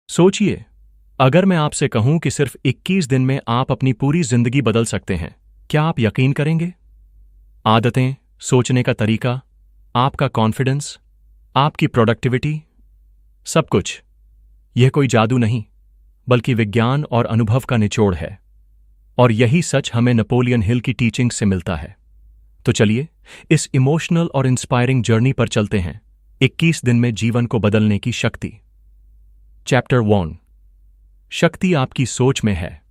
सोचिए, अगर मैं आपसे कहूं कि सिर्फ 21 दिन में आप अपनी पूरी जिंदगी बदल सकते हैं, क्या आप यकीन करेंगे? आदतें, सोचने का तरीका, आपका कॉन्फिडेंस, आपकी प्रोडक्टिविटी, सब कुछ। यह कोई जादू नहीं, बल्कि विज्ञान और अनुभव का निचोड़ है। और यही सच हमें नेपोलियन हिल की टीचिंग से मिलता है। तो चलिए, इस इमोशनल और इंस्पायरिंग जर्नी पर चलते हैं। 21 दिन में जीवन को बदलने की शक्ति। चैप्टर 1। शक्ति आपकी सोच में है।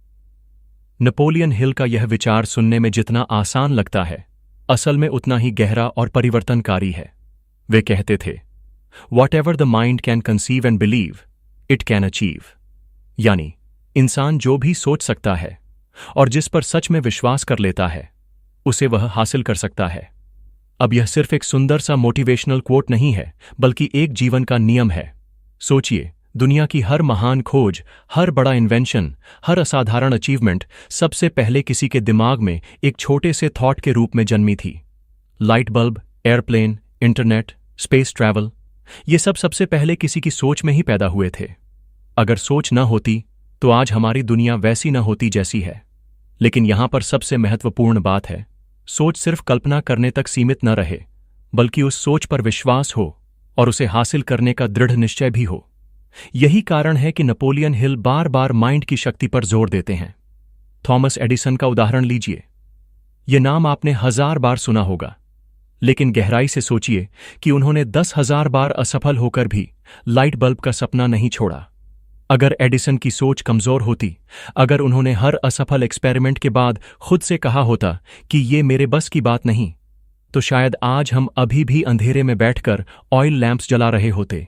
नेपोलियन हिल का यह विचार सुनने में जितना आसान लगता है, असल में उतना ही गहरा और परिवर्तनकारी है। वे कहते थे, what ever the mind can conceive and believe, it can achieve. यानी, इंसान जो भी सोच सकता है और जिस पर सच में विश्वास कर लेता है, उसे वह हासिल कर सकता है। अब यह सिर्फ एक सुंदर सा मोटिवेशनल कोट नहीं है, बल्कि एक जीवन का नियम है। सोचिए, दुनिया की हर महान खोज, हर बड़ा इन्वेंशन, हर असाधारण अचीवमेंट सबसे पहले किसी के दिमाग में एक छोटे से थॉट के रूप में जन्मी थी। Light bulb, airplane, internet, space travel, ये सब सबसे पहले किसी की सोच में ही पैदा हुए थे। अगर सोच न होती तो आज हमारी दुनिया वैसी न होती जैसी है। लेकिन यहां पर सबसे महत्वपूर्ण बात है, सोच सिर्फ कल्पना करने तक सीमित न रहे, बल्कि उस सोच पर विश्वास हो और उसे हासिल करने का दृढ़ निश्चय भी हो। यही कारण है कि नेपोलियन हिल बार बार माइंड की शक्ति पर जोर देते हैं। थॉमस एडिसन का उदाहरण लीजिए। यह नाम आपने 1000 बार सुना होगा, लेकिन गहराई से सोचिए कि उन्होंने 10,000 बार असफल होकर भी लाइट बल्ब का सपना नहीं छोड़ा। अगर एडिसन की सोच कमजोर होती, अगर उन्होंने हर असफल एक्सपेरिमेंट के बाद खुद से कहा होता कि ये मेरे बस की बात नहीं, तो शायद आज हम अभी भी अंधेरे में बैठकर ऑयल लैंप्स जला रहे होते।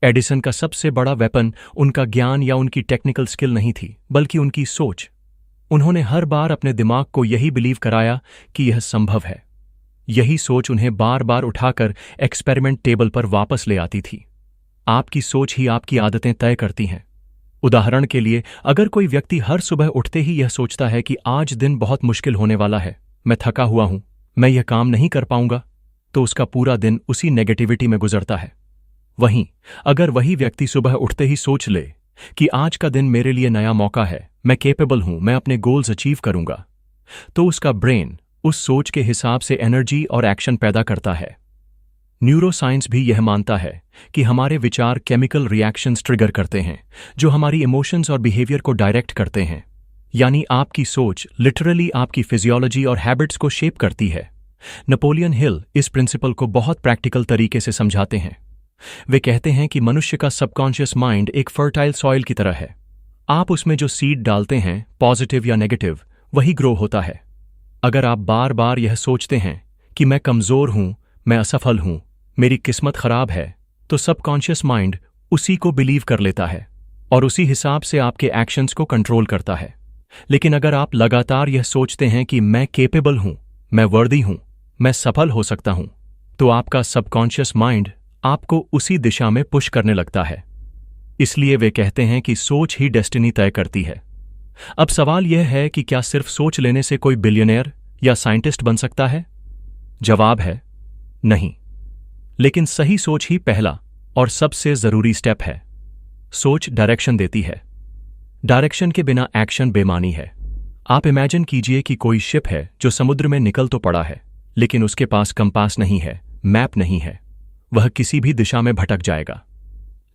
एडिसन का सबसे बड़ा वेपन उनका ज्ञान या उनकी टेक्निकल स्किल नहीं थी, बल्कि उनकी सोच। उन्होंने हर बार अपने दिमाग को यही बिलीव कराया कि यह संभव है। यही सोच उन्हें बार बार उठाकर एक्सपेरिमेंट टेबल पर वापस ले आती थी। आपकी सोच ही आपकी आदतें तय करती हैं। उदाहरण के लिए, अगर कोई व्यक्ति हर सुबह उठते ही यह सोचता है कि आज दिन बहुत मुश्किल होने वाला है, मैं थका हुआ हूं, मैं यह काम नहीं कर पाऊंगा, तो उसका पूरा दिन उसी नेगेटिविटी में गुजरता है। वहीं अगर वही व्यक्ति सुबह उठते ही सोच ले कि आज का दिन मेरे लिए नया मौका है, मैं कैपेबल हूं, मैं अपने गोल्स अचीव करूंगा, तो उसका ब्रेन उस सोच के हिसाब से एनर्जी और एक्शन पैदा करता है। न्यूरोसाइंस भी यह मानता है कि हमारे विचार केमिकल रिएक्शंस ट्रिगर करते हैं, जो हमारी इमोशंस और बिहेवियर को डायरेक्ट करते हैं। यानी आपकी सोच लिटरली आपकी फिजियोलॉजी और हैबिट्स को शेप करती है। नेपोलियन हिल इस प्रिंसिपल को बहुत प्रैक्टिकल तरीके से समझाते हैं। वे कहते हैं कि मनुष्य का सबकॉन्शियस माइंड एक फर्टाइल सॉइल की तरह है। आप उसमें जो सीड डालते हैं, पॉजिटिव या नेगेटिव, वही ग्रो होता है। अगर आप बार बार यह सोचते हैं कि मैं कमजोर हूं, मैं असफल हूं, मेरी किस्मत खराब है, तो सबकॉन्शियस माइंड उसी को बिलीव कर लेता है और उसी हिसाब से आपके एक्शंस को कंट्रोल करता है। लेकिन अगर आप लगातार यह सोचते हैं कि मैं केपेबल हूं, मैं वर्दी हूं, मैं सफल हो सकता हूं, तो आपका सबकॉन्शियस माइंड आपको उसी दिशा में पुश करने लगता है। इसलिए वे कहते हैं कि सोच ही डेस्टिनी तय करती है। अब सवाल यह है कि क्या सिर्फ सोच लेने से कोई बिलियनेयर या साइंटिस्ट बन सकता है? जवाब है नहीं। लेकिन सही सोच ही पहला और सबसे जरूरी स्टेप है। सोच डायरेक्शन देती है। डायरेक्शन के बिना एक्शन बेमानी है। आप इमेजिन कीजिए कि कोई शिप है जो समुद्र में निकल तो पड़ा है, लेकिन उसके पास कंपास नहीं है, मैप नहीं है। वह किसी भी दिशा में भटक जाएगा।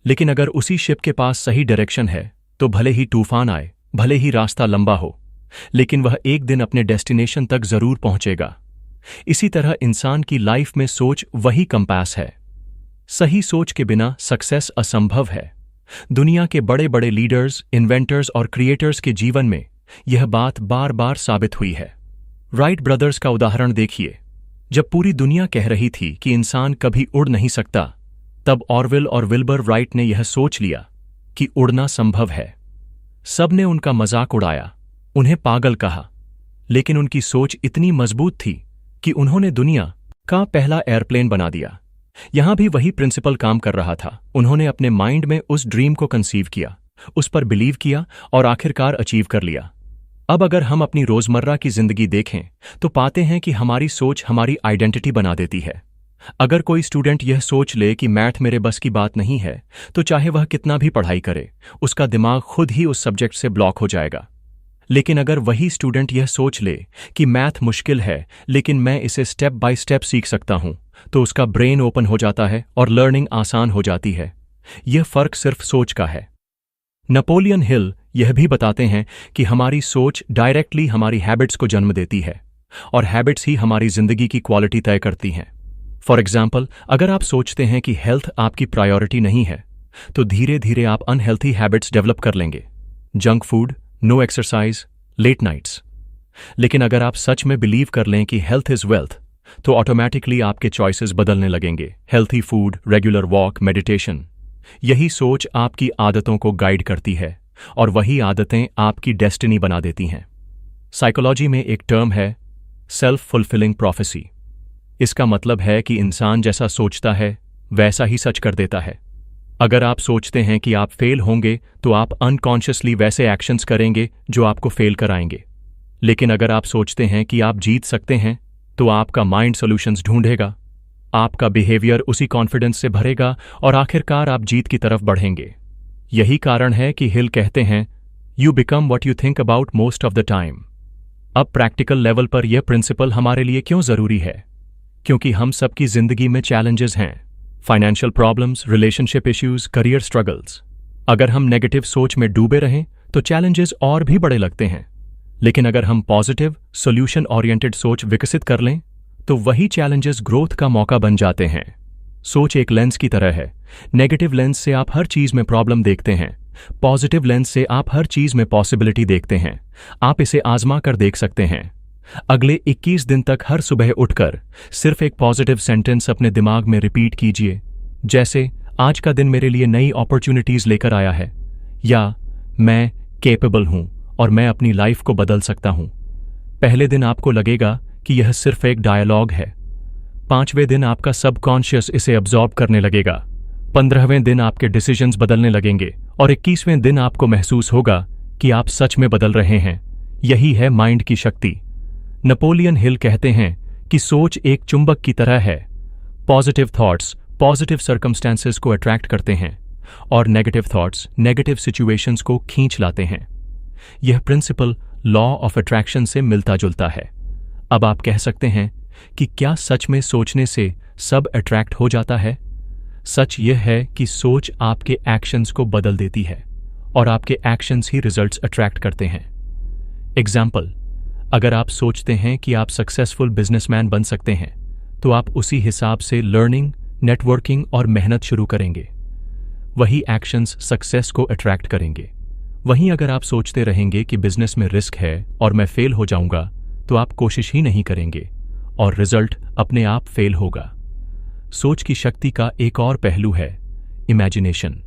लेकिन अगर उसी शिप के पास सही डायरेक्शन है, तो भले ही तूफान आए, भले ही रास्ता लंबा हो, लेकिन वह एक दिन अपने डेस्टिनेशन तक जरूर पहुंचेगा। इसी तरह इंसान की लाइफ में सोच वही कंपास है। सही सोच के बिना सक्सेस असंभव है। दुनिया के बड़े बड़े लीडर्स, इन्वेंटर्स और क्रिएटर्स के जीवन में यह बात बार बार साबित हुई है। राइट ब्रदर्स का उदाहरण देखिए। जब पूरी दुनिया कह रही थी कि इंसान कभी उड़ नहीं सकता, तब ऑरवेल और विल्बर राइट ने यह सोच लिया कि उड़ना संभव है। सबने उनका मजाक उड़ाया, उन्हें पागल कहा, लेकिन उनकी सोच इतनी मजबूत थी कि उन्होंने दुनिया का पहला एयरप्लेन बना दिया। यहां भी वही प्रिंसिपल काम कर रहा था। उन्होंने अपने माइंड में उस ड्रीम को कंसीव किया, उस पर बिलीव किया और आखिरकार अचीव कर लिया। अब अगर हम अपनी रोजमर्रा की जिंदगी देखें, तो पाते हैं कि हमारी सोच हमारी आइडेंटिटी बना देती है। अगर कोई स्टूडेंट यह सोच ले कि मैथ मेरे बस की बात नहीं है, तो चाहे वह कितना भी पढ़ाई करे, उसका दिमाग खुद ही उस सब्जेक्ट से ब्लॉक हो जाएगा। लेकिन अगर वही स्टूडेंट यह सोच ले कि मैथ मुश्किल है लेकिन मैं इसे स्टेप बाय स्टेप सीख सकता हूं, तो उसका ब्रेन ओपन हो जाता है और लर्निंग आसान हो जाती है। यह फर्क सिर्फ सोच का है। नेपोलियन हिल यह भी बताते हैं कि हमारी सोच डायरेक्टली हमारी हैबिट्स को जन्म देती है और हैबिट्स ही हमारी जिंदगी की क्वालिटी तय करती हैं। फॉर एग्जाम्पल, अगर आप सोचते हैं कि हेल्थ आपकी प्रायोरिटी नहीं है, तो धीरे धीरे आप अनहेल्थी हैबिट्स डेवलप कर लेंगे। Junk food, no exercise, late nights. लेकिन अगर आप सच में बिलीव कर लें कि हेल्थ इज वेल्थ, तो ऑटोमेटिकली आपके चॉइसेस बदलने लगेंगे। Healthy food, regular walk, meditation, यही सोच आपकी आदतों को गाइड करती है और वही आदतें आपकी डेस्टिनी बना देती हैं। साइकोलॉजी में एक टर्म है सेल्फ फुलफिलिंग प्रोफेसी। इसका मतलब है कि इंसान जैसा सोचता है वैसा ही सच कर देता है। अगर आप सोचते हैं कि आप फेल होंगे, तो आप अनकॉन्शियसली वैसे एक्शंस करेंगे जो आपको फेल कराएंगे। लेकिन अगर आप सोचते हैं कि आप जीत सकते हैं, तो आपका माइंड सॉल्यूशंस ढूंढेगा, आपका बिहेवियर उसी कॉन्फिडेंस से भरेगा और आखिरकार आप जीत की तरफ बढ़ेंगे। यही कारण है कि हिल कहते हैं, you become what you think about most of the time. अब प्रैक्टिकल लेवल पर यह प्रिंसिपल हमारे लिए क्यों जरूरी है? क्योंकि हम सबकी जिंदगी में चैलेंजेस हैं, financial problems, relationship issues, career struggles. अगर हम नेगेटिव सोच में डूबे रहें तो चैलेंजेस और भी बड़े लगते हैं। लेकिन अगर हम पॉजिटिव, सॉल्यूशन ओरिएंटेड सोच विकसित कर लें, तो वही चैलेंजेस ग्रोथ का मौका बन जाते हैं। सोच एक लेंस की तरह है। नेगेटिव लेंस से आप हर चीज में प्रॉब्लम देखते हैं, पॉजिटिव लेंस से आप हर चीज में पॉसिबिलिटी देखते हैं। आप इसे आजमा कर देख सकते हैं। अगले 21 दिन तक हर सुबह उठकर सिर्फ एक पॉजिटिव सेंटेंस अपने दिमाग में रिपीट कीजिए, जैसे आज का दिन मेरे लिए नई अपॉर्चुनिटीज लेकर आया है, या मैं केपेबल हूं और मैं अपनी लाइफ को बदल सकता हूं। पहले दिन आपको लगेगा कि यह सिर्फ एक डायलॉग है। 5वें दिन आपका सबकॉन्शियस इसे अब्जॉर्ब करने लगेगा। 15वें दिन आपके डिसीजंस बदलने लगेंगे और 21वें दिन आपको महसूस होगा कि आप सच में बदल रहे हैं। यही है माइंड की शक्ति। नेपोलियन हिल कहते हैं कि सोच एक चुंबक की तरह है। पॉजिटिव थॉट्स पॉजिटिव सर्कमस्टेंसेस को अट्रैक्ट करते हैं और नेगेटिव थॉट्स नेगेटिव सिचुएशंस को खींच लाते हैं। यह प्रिंसिपल लॉ ऑफ अट्रैक्शन से मिलता जुलता है। अब आप कह सकते हैं कि क्या सच में सोचने से सब अट्रैक्ट हो जाता है? सच यह है कि सोच आपके एक्शंस को बदल देती है और आपके एक्शंस ही रिजल्ट्स अट्रैक्ट करते हैं। एग्जाम्पल, अगर आप सोचते हैं कि आप सक्सेसफुल बिजनेसमैन बन सकते हैं, तो आप उसी हिसाब से लर्निंग, नेटवर्किंग और मेहनत शुरू करेंगे। वही एक्शंस सक्सेस को अट्रैक्ट करेंगे। वहीं अगर आप सोचते रहेंगे कि बिजनेस में रिस्क है और मैं फेल हो जाऊंगा, तो आप कोशिश ही नहीं करेंगे और रिजल्ट अपने आप फेल होगा। सोच की शक्ति का एक और पहलू है इमेजिनेशन।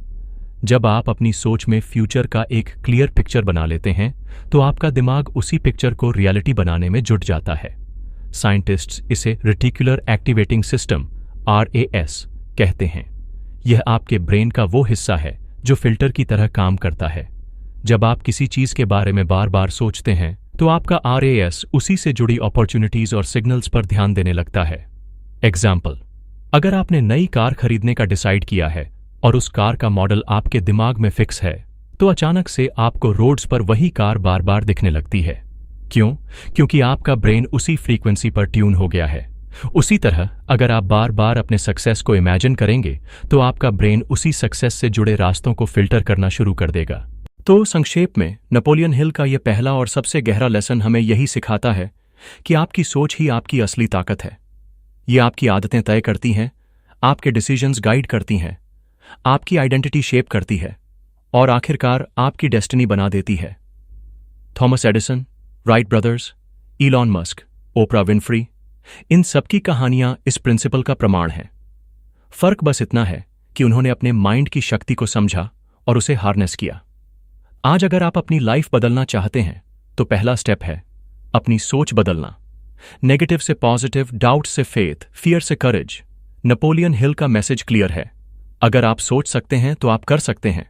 जब आप अपनी सोच में फ्यूचर का एक क्लियर पिक्चर बना लेते हैं, तो आपका दिमाग उसी पिक्चर को रियलिटी बनाने में जुट जाता है। साइंटिस्ट्स इसे रेटिकुलर एक्टिवेटिंग सिस्टम RAS कहते हैं। यह आपके ब्रेन का वो हिस्सा है जो फिल्टर की तरह काम करता है। जब आप किसी चीज के बारे में बार बार सोचते हैं, तो आपका RAS उसी से जुड़ी अपॉर्चुनिटीज और सिग्नल्स पर ध्यान देने लगता है। एग्जाम्पल, अगर आपने नई कार खरीदने का डिसाइड किया है और उस कार का मॉडल आपके दिमाग में फिक्स है, तो अचानक से आपको रोड्स पर वही कार बार बार दिखने लगती है। क्यों? क्योंकि आपका ब्रेन उसी फ्रीक्वेंसी पर ट्यून हो गया है। उसी तरह अगर आप बार बार अपने सक्सेस को इमेजिन करेंगे, तो आपका ब्रेन उसी सक्सेस से जुड़े रास्तों को फिल्टर करना शुरू कर देगा। तो संक्षेप में, नेपोलियन हिल का यह पहला और सबसे गहरा लेसन हमें यही सिखाता है कि आपकी सोच ही आपकी असली ताकत है। ये आपकी आदतें तय करती हैं, आपके डिसीजंस गाइड करती हैं, आपकी आइडेंटिटी शेप करती है और आखिरकार आपकी डेस्टिनी बना देती है। Thomas Edison, Wright brothers, Elon Musk, Oprah Winfrey, इन सबकी कहानियां इस प्रिंसिपल का प्रमाण हैं। फर्क बस इतना है कि उन्होंने अपने माइंड की शक्ति को समझा और उसे हार्नेस किया। आज अगर आप अपनी लाइफ बदलना चाहते हैं, तो पहला स्टेप है अपनी सोच बदलना। नेगेटिव से पॉजिटिव, डाउट से फेथ, फियर से करेज। नेपोलियन हिल का मैसेज क्लियर है। अगर आप सोच सकते हैं तो आप कर सकते हैं।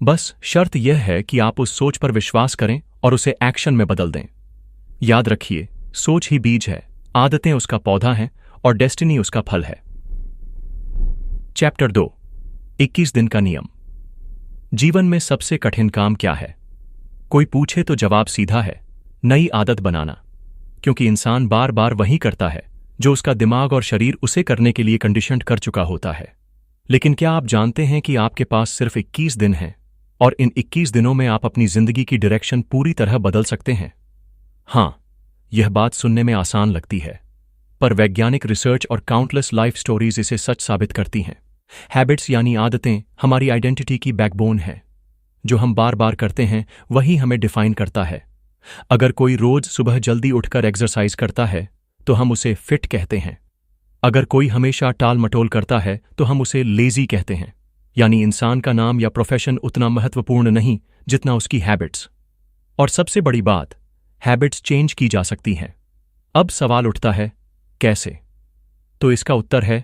बस शर्त यह है कि आप उस सोच पर विश्वास करें और उसे एक्शन में बदल दें। याद रखिए, सोच ही बीज है, आदतें उसका पौधा हैं और डेस्टिनी उसका फल है। चैप्टर 2 21 दिन का नियम। जीवन में सबसे कठिन काम क्या है? कोई पूछे तो जवाब सीधा है, नई आदत बनाना। क्योंकि इंसान बार बार वही करता है जो उसका दिमाग और शरीर उसे करने के लिए कंडीशन्ड कर चुका होता है। लेकिन क्या आप जानते हैं कि आपके पास सिर्फ 21 दिन हैं और इन 21 दिनों में आप अपनी जिंदगी की डायरेक्शन पूरी तरह बदल सकते हैं? हां, यह बात सुनने में आसान लगती है, पर वैज्ञानिक रिसर्च और काउंटलेस लाइफ स्टोरीज इसे सच साबित करती हैं। हैबिट्स यानी आदतें हमारी आइडेंटिटी की बैकबोन है। जो हम बार बार करते हैं वही हमें डिफाइन करता है। अगर कोई रोज सुबह जल्दी उठकर एक्सरसाइज करता है तो हम उसे फिट कहते हैं। अगर कोई हमेशा टाल मटोल करता है तो हम उसे लेजी कहते हैं। यानी इंसान का नाम या प्रोफेशन उतना महत्वपूर्ण नहीं जितना उसकी हैबिट्स। और सबसे बड़ी बात, हैबिट्स चेंज की जा सकती हैं। अब सवाल उठता है, कैसे? तो इसका उत्तर है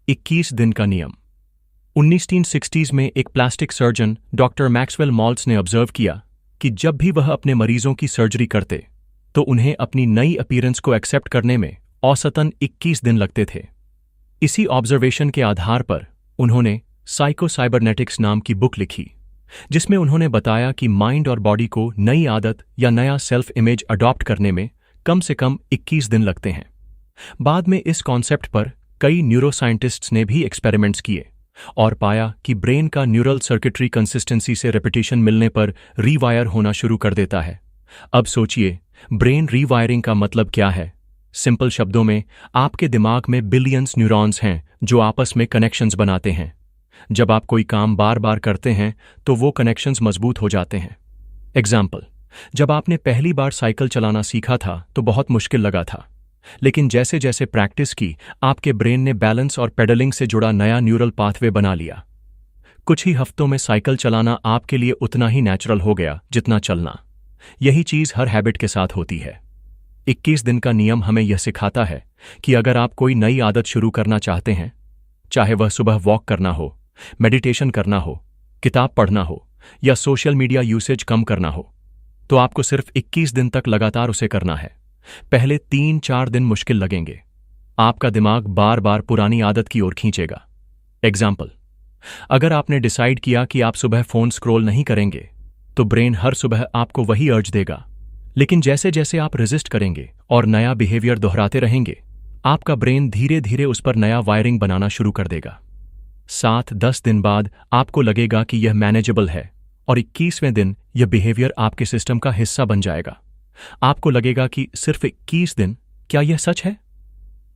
21 दिन का नियम। 1960s में एक plastic surgeon doctor Maxwell malts ने ऑब्जर्व किया कि जब भी वह अपने मरीजों की सर्जरी करते तो उन्हें अपनी नई अपीयरेंस को एक्सेप्ट करने में औसतन 21 दिन लगते थे। इसी ऑब्जर्वेशन के आधार पर उन्होंने साइकोसाइबरनेटिक्स नाम की बुक लिखी, जिसमें उन्होंने बताया कि माइंड और बॉडी को नई आदत या नया सेल्फ इमेज अडॉप्ट करने में कम से कम 21 दिन लगते हैं। बाद में इस कॉन्सेप्ट पर कई न्यूरोसाइंटिस्ट्स ने भी एक्सपेरिमेंट्स किए और पाया कि ब्रेन का न्यूरल सर्किटरी कंसिस्टेंसी से रेपिटेशन मिलने पर रीवायर होना शुरू कर देता है। अब सोचिए, ब्रेन रीवायरिंग का मतलब क्या है? सिंपल शब्दों में, आपके दिमाग में बिलियंस न्यूरॉन्स हैं जो आपस में कनेक्शंस बनाते हैं। जब आप कोई काम बार बार करते हैं तो वो कनेक्शंस मजबूत हो जाते हैं। एग्जाम्पल, जब आपने पहली बार साइकिल चलाना सीखा था तो बहुत मुश्किल लगा था, लेकिन जैसे जैसे प्रैक्टिस की आपके ब्रेन ने बैलेंस और पेडलिंग से जुड़ा नया न्यूरल पाथवे बना लिया। कुछ ही हफ्तों में साइकिल चलाना आपके लिए उतना ही नेचुरल हो गया जितना चलना। यही चीज हर हैबिट के साथ होती है। 21 दिन का नियम हमें यह सिखाता है कि अगर आप कोई नई आदत शुरू करना चाहते हैं, चाहे वह सुबह वॉक करना हो, मेडिटेशन करना हो, किताब पढ़ना हो या सोशल मीडिया यूसेज कम करना हो, तो आपको सिर्फ 21 दिन तक लगातार उसे करना है। पहले 3-4 दिन मुश्किल लगेंगे। आपका दिमाग बार बार पुरानी आदत की ओर खींचेगा। एग्जाम्पल, अगर आपने डिसाइड किया कि आप सुबह फोन स्क्रॉल नहीं करेंगे तो ब्रेन हर सुबह आपको वही अर्ज देगा। लेकिन जैसे जैसे आप रेजिस्ट करेंगे और नया बिहेवियर दोहराते रहेंगे, आपका ब्रेन धीरे धीरे उस पर नया वायरिंग बनाना शुरू कर देगा। 7-10 दिन बाद आपको लगेगा कि यह मैनेजेबल है और 21वें दिन यह बिहेवियर आपके सिस्टम का हिस्सा बन जाएगा। आपको लगेगा कि सिर्फ 21 दिन, क्या यह सच है?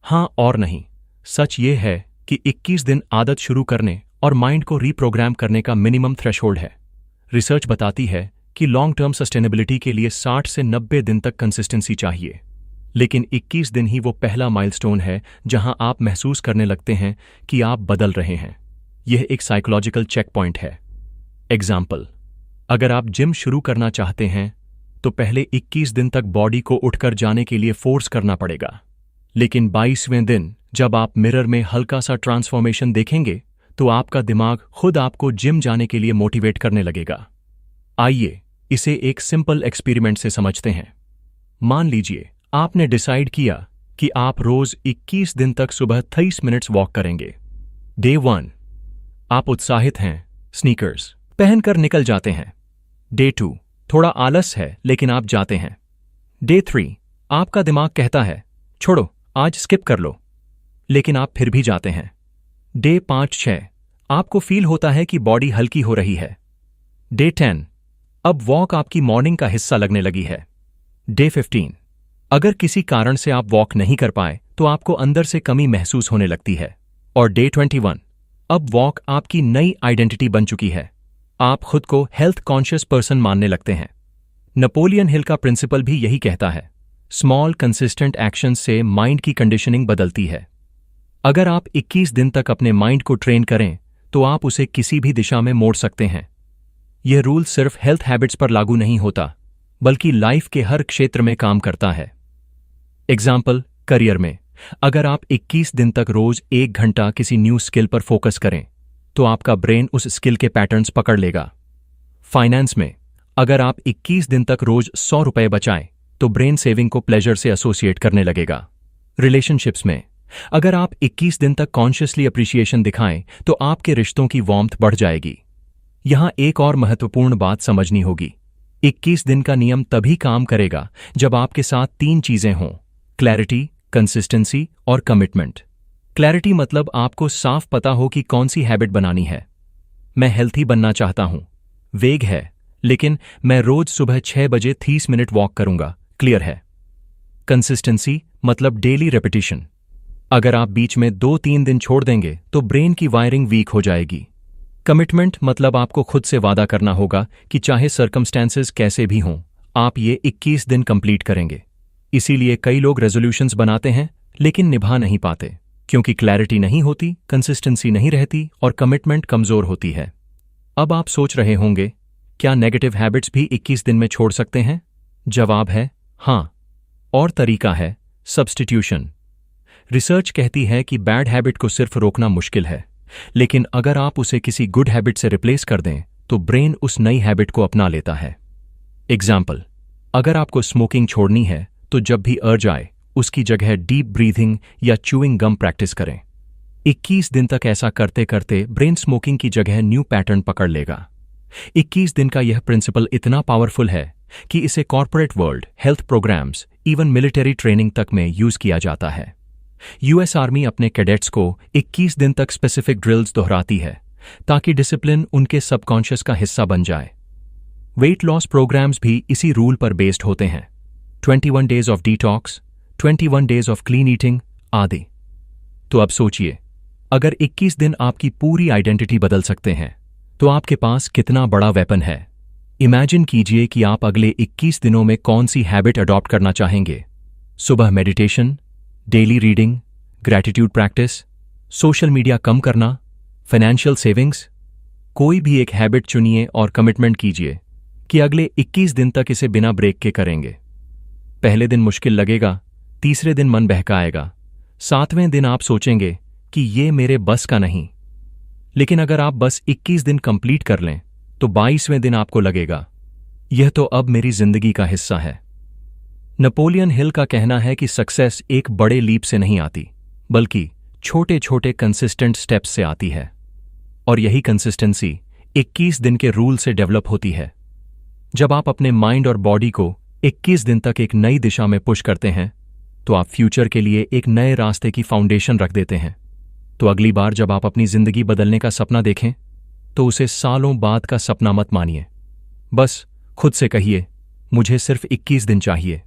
हां और नहीं। सच यह है कि 21 दिन आदत शुरू करने और माइंड को रीप्रोग्राम करने का मिनिमम थ्रेशोल्ड है। रिसर्च बताती है कि लॉन्ग टर्म सस्टेनेबिलिटी के लिए 60 से 90 दिन तक कंसिस्टेंसी चाहिए। लेकिन 21 दिन ही वो पहला माइलस्टोन है जहां आप महसूस करने लगते हैं कि आप बदल रहे हैं। यह एक साइकोलॉजिकल चेक पॉइंट है। एग्जाम्पल, अगर आप जिम शुरू करना चाहते हैं तो पहले 21 दिन तक बॉडी को उठकर जाने के लिए फोर्स करना पड़ेगा। लेकिन 22वें दिन जब आप मिरर में हल्का सा ट्रांसफॉर्मेशन देखेंगे तो आपका दिमाग खुद आपको जिम जाने के लिए मोटिवेट करने लगेगा। आइए इसे एक सिंपल एक्सपेरिमेंट से समझते हैं। मान लीजिए आपने डिसाइड किया कि आप रोज 21 दिन तक सुबह 30 मिनट्स वॉक करेंगे। डे 1, आप उत्साहित हैं, स्नीकर्स पहनकर निकल जाते हैं। डे 2, थोड़ा आलस है लेकिन आप जाते हैं। डे 3, आपका दिमाग कहता है छोड़ो आज स्किप कर लो, लेकिन आप फिर भी जाते हैं। डे 5-6, आपको फील होता है कि बॉडी हल्की हो रही है। डे 10, अब वॉक आपकी मॉर्निंग का हिस्सा लगने लगी है। डे 15, अगर किसी कारण से आप वॉक नहीं कर पाए तो आपको अंदर से कमी महसूस होने लगती है। और डे 21, अब वॉक आपकी नई आइडेंटिटी बन चुकी है। आप खुद को हेल्थ कॉन्शियस पर्सन मानने लगते हैं। नेपोलियन हिल का प्रिंसिपल भी यही कहता है, स्मॉल कंसिस्टेंट एक्शन से माइंड की कंडीशनिंग बदलती है। अगर आप 21 दिन तक अपने माइंड को ट्रेन करें तो आप उसे किसी भी दिशा में मोड़ सकते हैं। यह रूल सिर्फ हेल्थ हैबिट्स पर लागू नहीं होता, बल्कि लाइफ के हर क्षेत्र में काम करता है। एग्जाम्पल, करियर में अगर आप 21 दिन तक रोज 1 घंटा किसी न्यू स्किल पर फोकस करें तो आपका ब्रेन उस स्किल के पैटर्न्स पकड़ लेगा। फाइनेंस में अगर आप 21 दिन तक रोज 100 रुपए बचाएं तो ब्रेन सेविंग को प्लेजर से एसोसिएट करने लगेगा। रिलेशनशिप्स में अगर आप 21 दिन तक कॉन्शियसली अप्रिशिएशन दिखाएं तो आपके रिश्तों की वार्मथ बढ़ जाएगी। यहां एक और महत्वपूर्ण बात समझनी होगी। 21 दिन का नियम तभी काम करेगा जब आपके साथ 3 चीजें हों: क्लैरिटी, कंसिस्टेंसी और कमिटमेंट। क्लैरिटी मतलब आपको साफ पता हो कि कौन सी हैबिट बनानी है। मैं हेल्थी बनना चाहता हूं, वेग है, लेकिन मैं रोज सुबह 6 बजे 30 मिनट वॉक करूंगा, क्लियर है। कंसिस्टेंसी मतलब डेली रेपिटेशन। अगर आप बीच में 2-3 दिन छोड़ देंगे तो ब्रेन की वायरिंग वीक हो जाएगी। कमिटमेंट मतलब आपको खुद से वादा करना होगा कि चाहे सर्कमस्टेंसेस कैसे भी हों, आप ये 21 दिन कंप्लीट करेंगे। इसीलिए कई लोग रेजोल्यूशंस बनाते हैं लेकिन निभा नहीं पाते, क्योंकि क्लैरिटी नहीं होती, कंसिस्टेंसी नहीं रहती और कमिटमेंट कमजोर होती है। अब आप सोच रहे होंगे, क्या नेगेटिव हैबिट्स भी 21 दिन में छोड़ सकते हैं? जवाब है हाँ, और तरीका है सब्स्टिट्यूशन। रिसर्च कहती है कि बैड हैबिट को सिर्फ रोकना मुश्किल है, लेकिन अगर आप उसे किसी गुड हैबिट से रिप्लेस कर दें तो ब्रेन उस नई हैबिट को अपना लेता है। एग्जाम्पल, अगर आपको स्मोकिंग छोड़नी है तो जब भी अर्ज आए उसकी जगह डीप ब्रीथिंग या च्यूइंग गम प्रैक्टिस करें। 21 दिन तक ऐसा करते करते ब्रेन स्मोकिंग की जगह न्यू पैटर्न पकड़ लेगा। 21 दिन का यह प्रिंसिपल इतना पावरफुल है कि इसे corporate world, health programs, even military training तक में यूज किया जाता है। यूएस आर्मी अपने कैडेट्स को 21 दिन तक स्पेसिफिक ड्रिल्स दोहराती है ताकि डिसिप्लिन उनके सबकॉन्शियस का हिस्सा बन जाए। वेट लॉस प्रोग्राम्स भी इसी रूल पर बेस्ड होते हैं। 21 days of detox, 21 days of clean eating आदि। तो अब सोचिए, अगर 21 दिन आपकी पूरी आइडेंटिटी बदल सकते हैं तो आपके पास कितना बड़ा वेपन है। इमेजिन कीजिए कि आप अगले 21 दिनों में कौन सी हैबिट अडॉप्ट करना चाहेंगे। सुबह meditation, daily reading, gratitude practice, social media कम करना, फाइनेंशियल सेविंग्स। कोई भी एक हैबिट चुनिए और कमिटमेंट कीजिए कि अगले 21 दिन तक इसे बिना ब्रेक के करेंगे। पहले दिन मुश्किल लगेगा, तीसरे दिन मन बहकाएगा, 7वें दिन आप सोचेंगे कि ये मेरे बस का नहीं। लेकिन अगर आप बस 21 दिन कंप्लीट कर लें तो 22वें दिन आपको लगेगा, यह तो अब मेरी जिंदगी का हिस्सा है। नेपोलियन हिल का कहना है कि सक्सेस एक बड़े लीप से नहीं आती, बल्कि छोटे छोटे कंसिस्टेंट स्टेप्स से आती है। और यही कंसिस्टेंसी 21 दिन के रूल से डेवलप होती है। जब आप अपने माइंड और बॉडी को 21 दिन तक एक नई दिशा में पुश करते हैं तो आप फ्यूचर के लिए एक नए रास्ते की फाउंडेशन रख देते हैं। तो अगली बार जब आप अपनी जिंदगी बदलने का सपना देखें तो उसे सालों बाद का सपना मत मानिए। बस खुद से कहिए, मुझे सिर्फ 21 दिन चाहिए,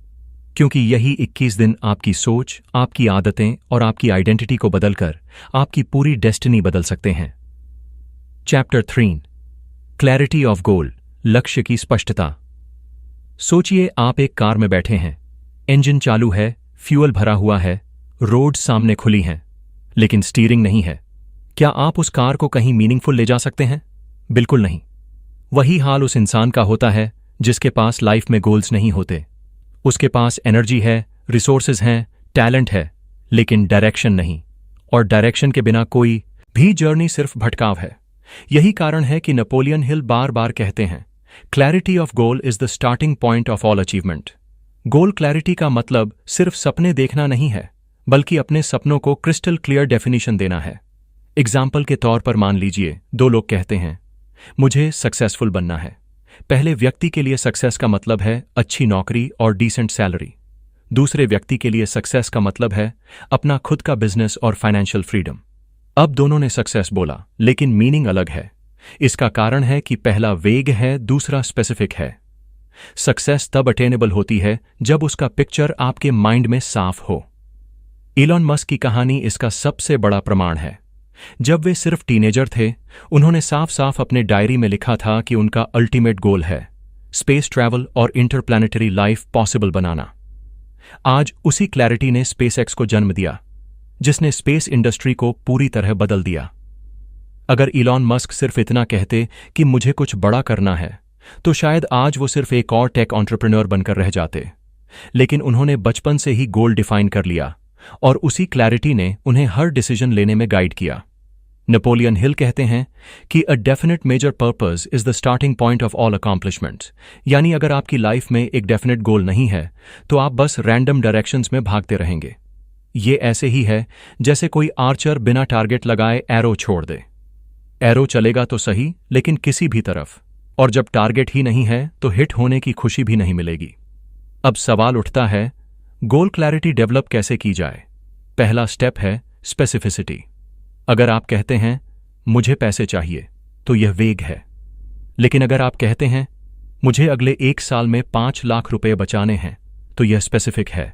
क्योंकि यही 21 दिन आपकी सोच, आपकी आदतें और आपकी आइडेंटिटी को बदलकर आपकी पूरी डेस्टिनी बदल सकते हैं। चैप्टर 3, क्लैरिटी ऑफ गोल, लक्ष्य की स्पष्टता। सोचिए, आप एक कार में बैठे हैं, इंजन चालू है, फ्यूल भरा हुआ है, रोड सामने खुली हैं, लेकिन स्टीयरिंग नहीं है। क्या आप उस कार को कहीं मीनिंगफुल ले जा सकते हैं? बिल्कुल नहीं। वही हाल उस इंसान का होता है जिसके पास लाइफ में गोल्स नहीं होते। उसके पास एनर्जी है, रिसोर्सेज हैं, टैलेंट है, लेकिन डायरेक्शन नहीं। और डायरेक्शन के बिना कोई भी जर्नी सिर्फ भटकाव है। यही कारण है कि नेपोलियन हिल बार बार कहते हैं, clarity of goal is the starting point of all achievement. Goal clarity का मतलब सिर्फ सपने देखना नहीं है, बल्कि अपने सपनों को क्रिस्टल क्लियर डेफिनेशन देना है। एग्जाम्पल के तौर पर मान लीजिए, 2 लोग कहते हैं, मुझे सक्सेसफुल बनना है। पहले व्यक्ति के लिए सक्सेस का मतलब है अच्छी नौकरी और डिसेंट सैलरी। दूसरे व्यक्ति के लिए सक्सेस का मतलब है अपना खुद का बिजनेस और फाइनेंशियल फ्रीडम। अब दोनों ने सक्सेस बोला, लेकिन मीनिंग अलग है। इसका कारण है कि पहला वेग है, दूसरा स्पेसिफिक है। सक्सेस तब अटेनेबल होती है जब उसका पिक्चर आपके माइंड में साफ हो। इलॉन मस्क की कहानी इसका सबसे बड़ा प्रमाण है। जब वे सिर्फ टीनेजर थे, उन्होंने साफ साफ अपने डायरी में लिखा था कि उनका अल्टीमेट गोल है स्पेस ट्रैवल और इंटरप्लैनेटरी लाइफ पॉसिबल बनाना। आज उसी क्लैरिटी ने स्पेसएक्स को जन्म दिया, जिसने स्पेस इंडस्ट्री को पूरी तरह बदल दिया। अगर इलॉन मस्क सिर्फ इतना कहते कि मुझे कुछ बड़ा करना है, तो शायद आज वो सिर्फ एक और टेक एंटरप्रेन्योर बनकर रह जाते। लेकिन उन्होंने बचपन से ही गोल डिफाइन कर लिया, और उसी क्लैरिटी ने उन्हें हर डिसीजन लेने में गाइड किया। नेपोलियन हिल कहते हैं कि a definite major purpose is the starting point of all accomplishments. यानी अगर आपकी लाइफ में एक डेफिनेट गोल नहीं है तो आप बस रैंडम डायरेक्शंस में भागते रहेंगे। ये ऐसे ही है जैसे कोई आर्चर बिना टारगेट लगाए एरो छोड़ दे। एरो चलेगा तो सही, लेकिन किसी भी तरफ, और जब टारगेट ही नहीं है तो हिट होने की खुशी भी नहीं मिलेगी। अब सवाल उठता है, गोल क्लैरिटी डेवलप कैसे की जाए? पहला स्टेप है स्पेसिफिसिटी। अगर आप कहते हैं मुझे पैसे चाहिए, तो यह वेग है। लेकिन अगर आप कहते हैं मुझे अगले 1 साल में 5 लाख रुपए बचाने हैं, तो यह स्पेसिफिक है।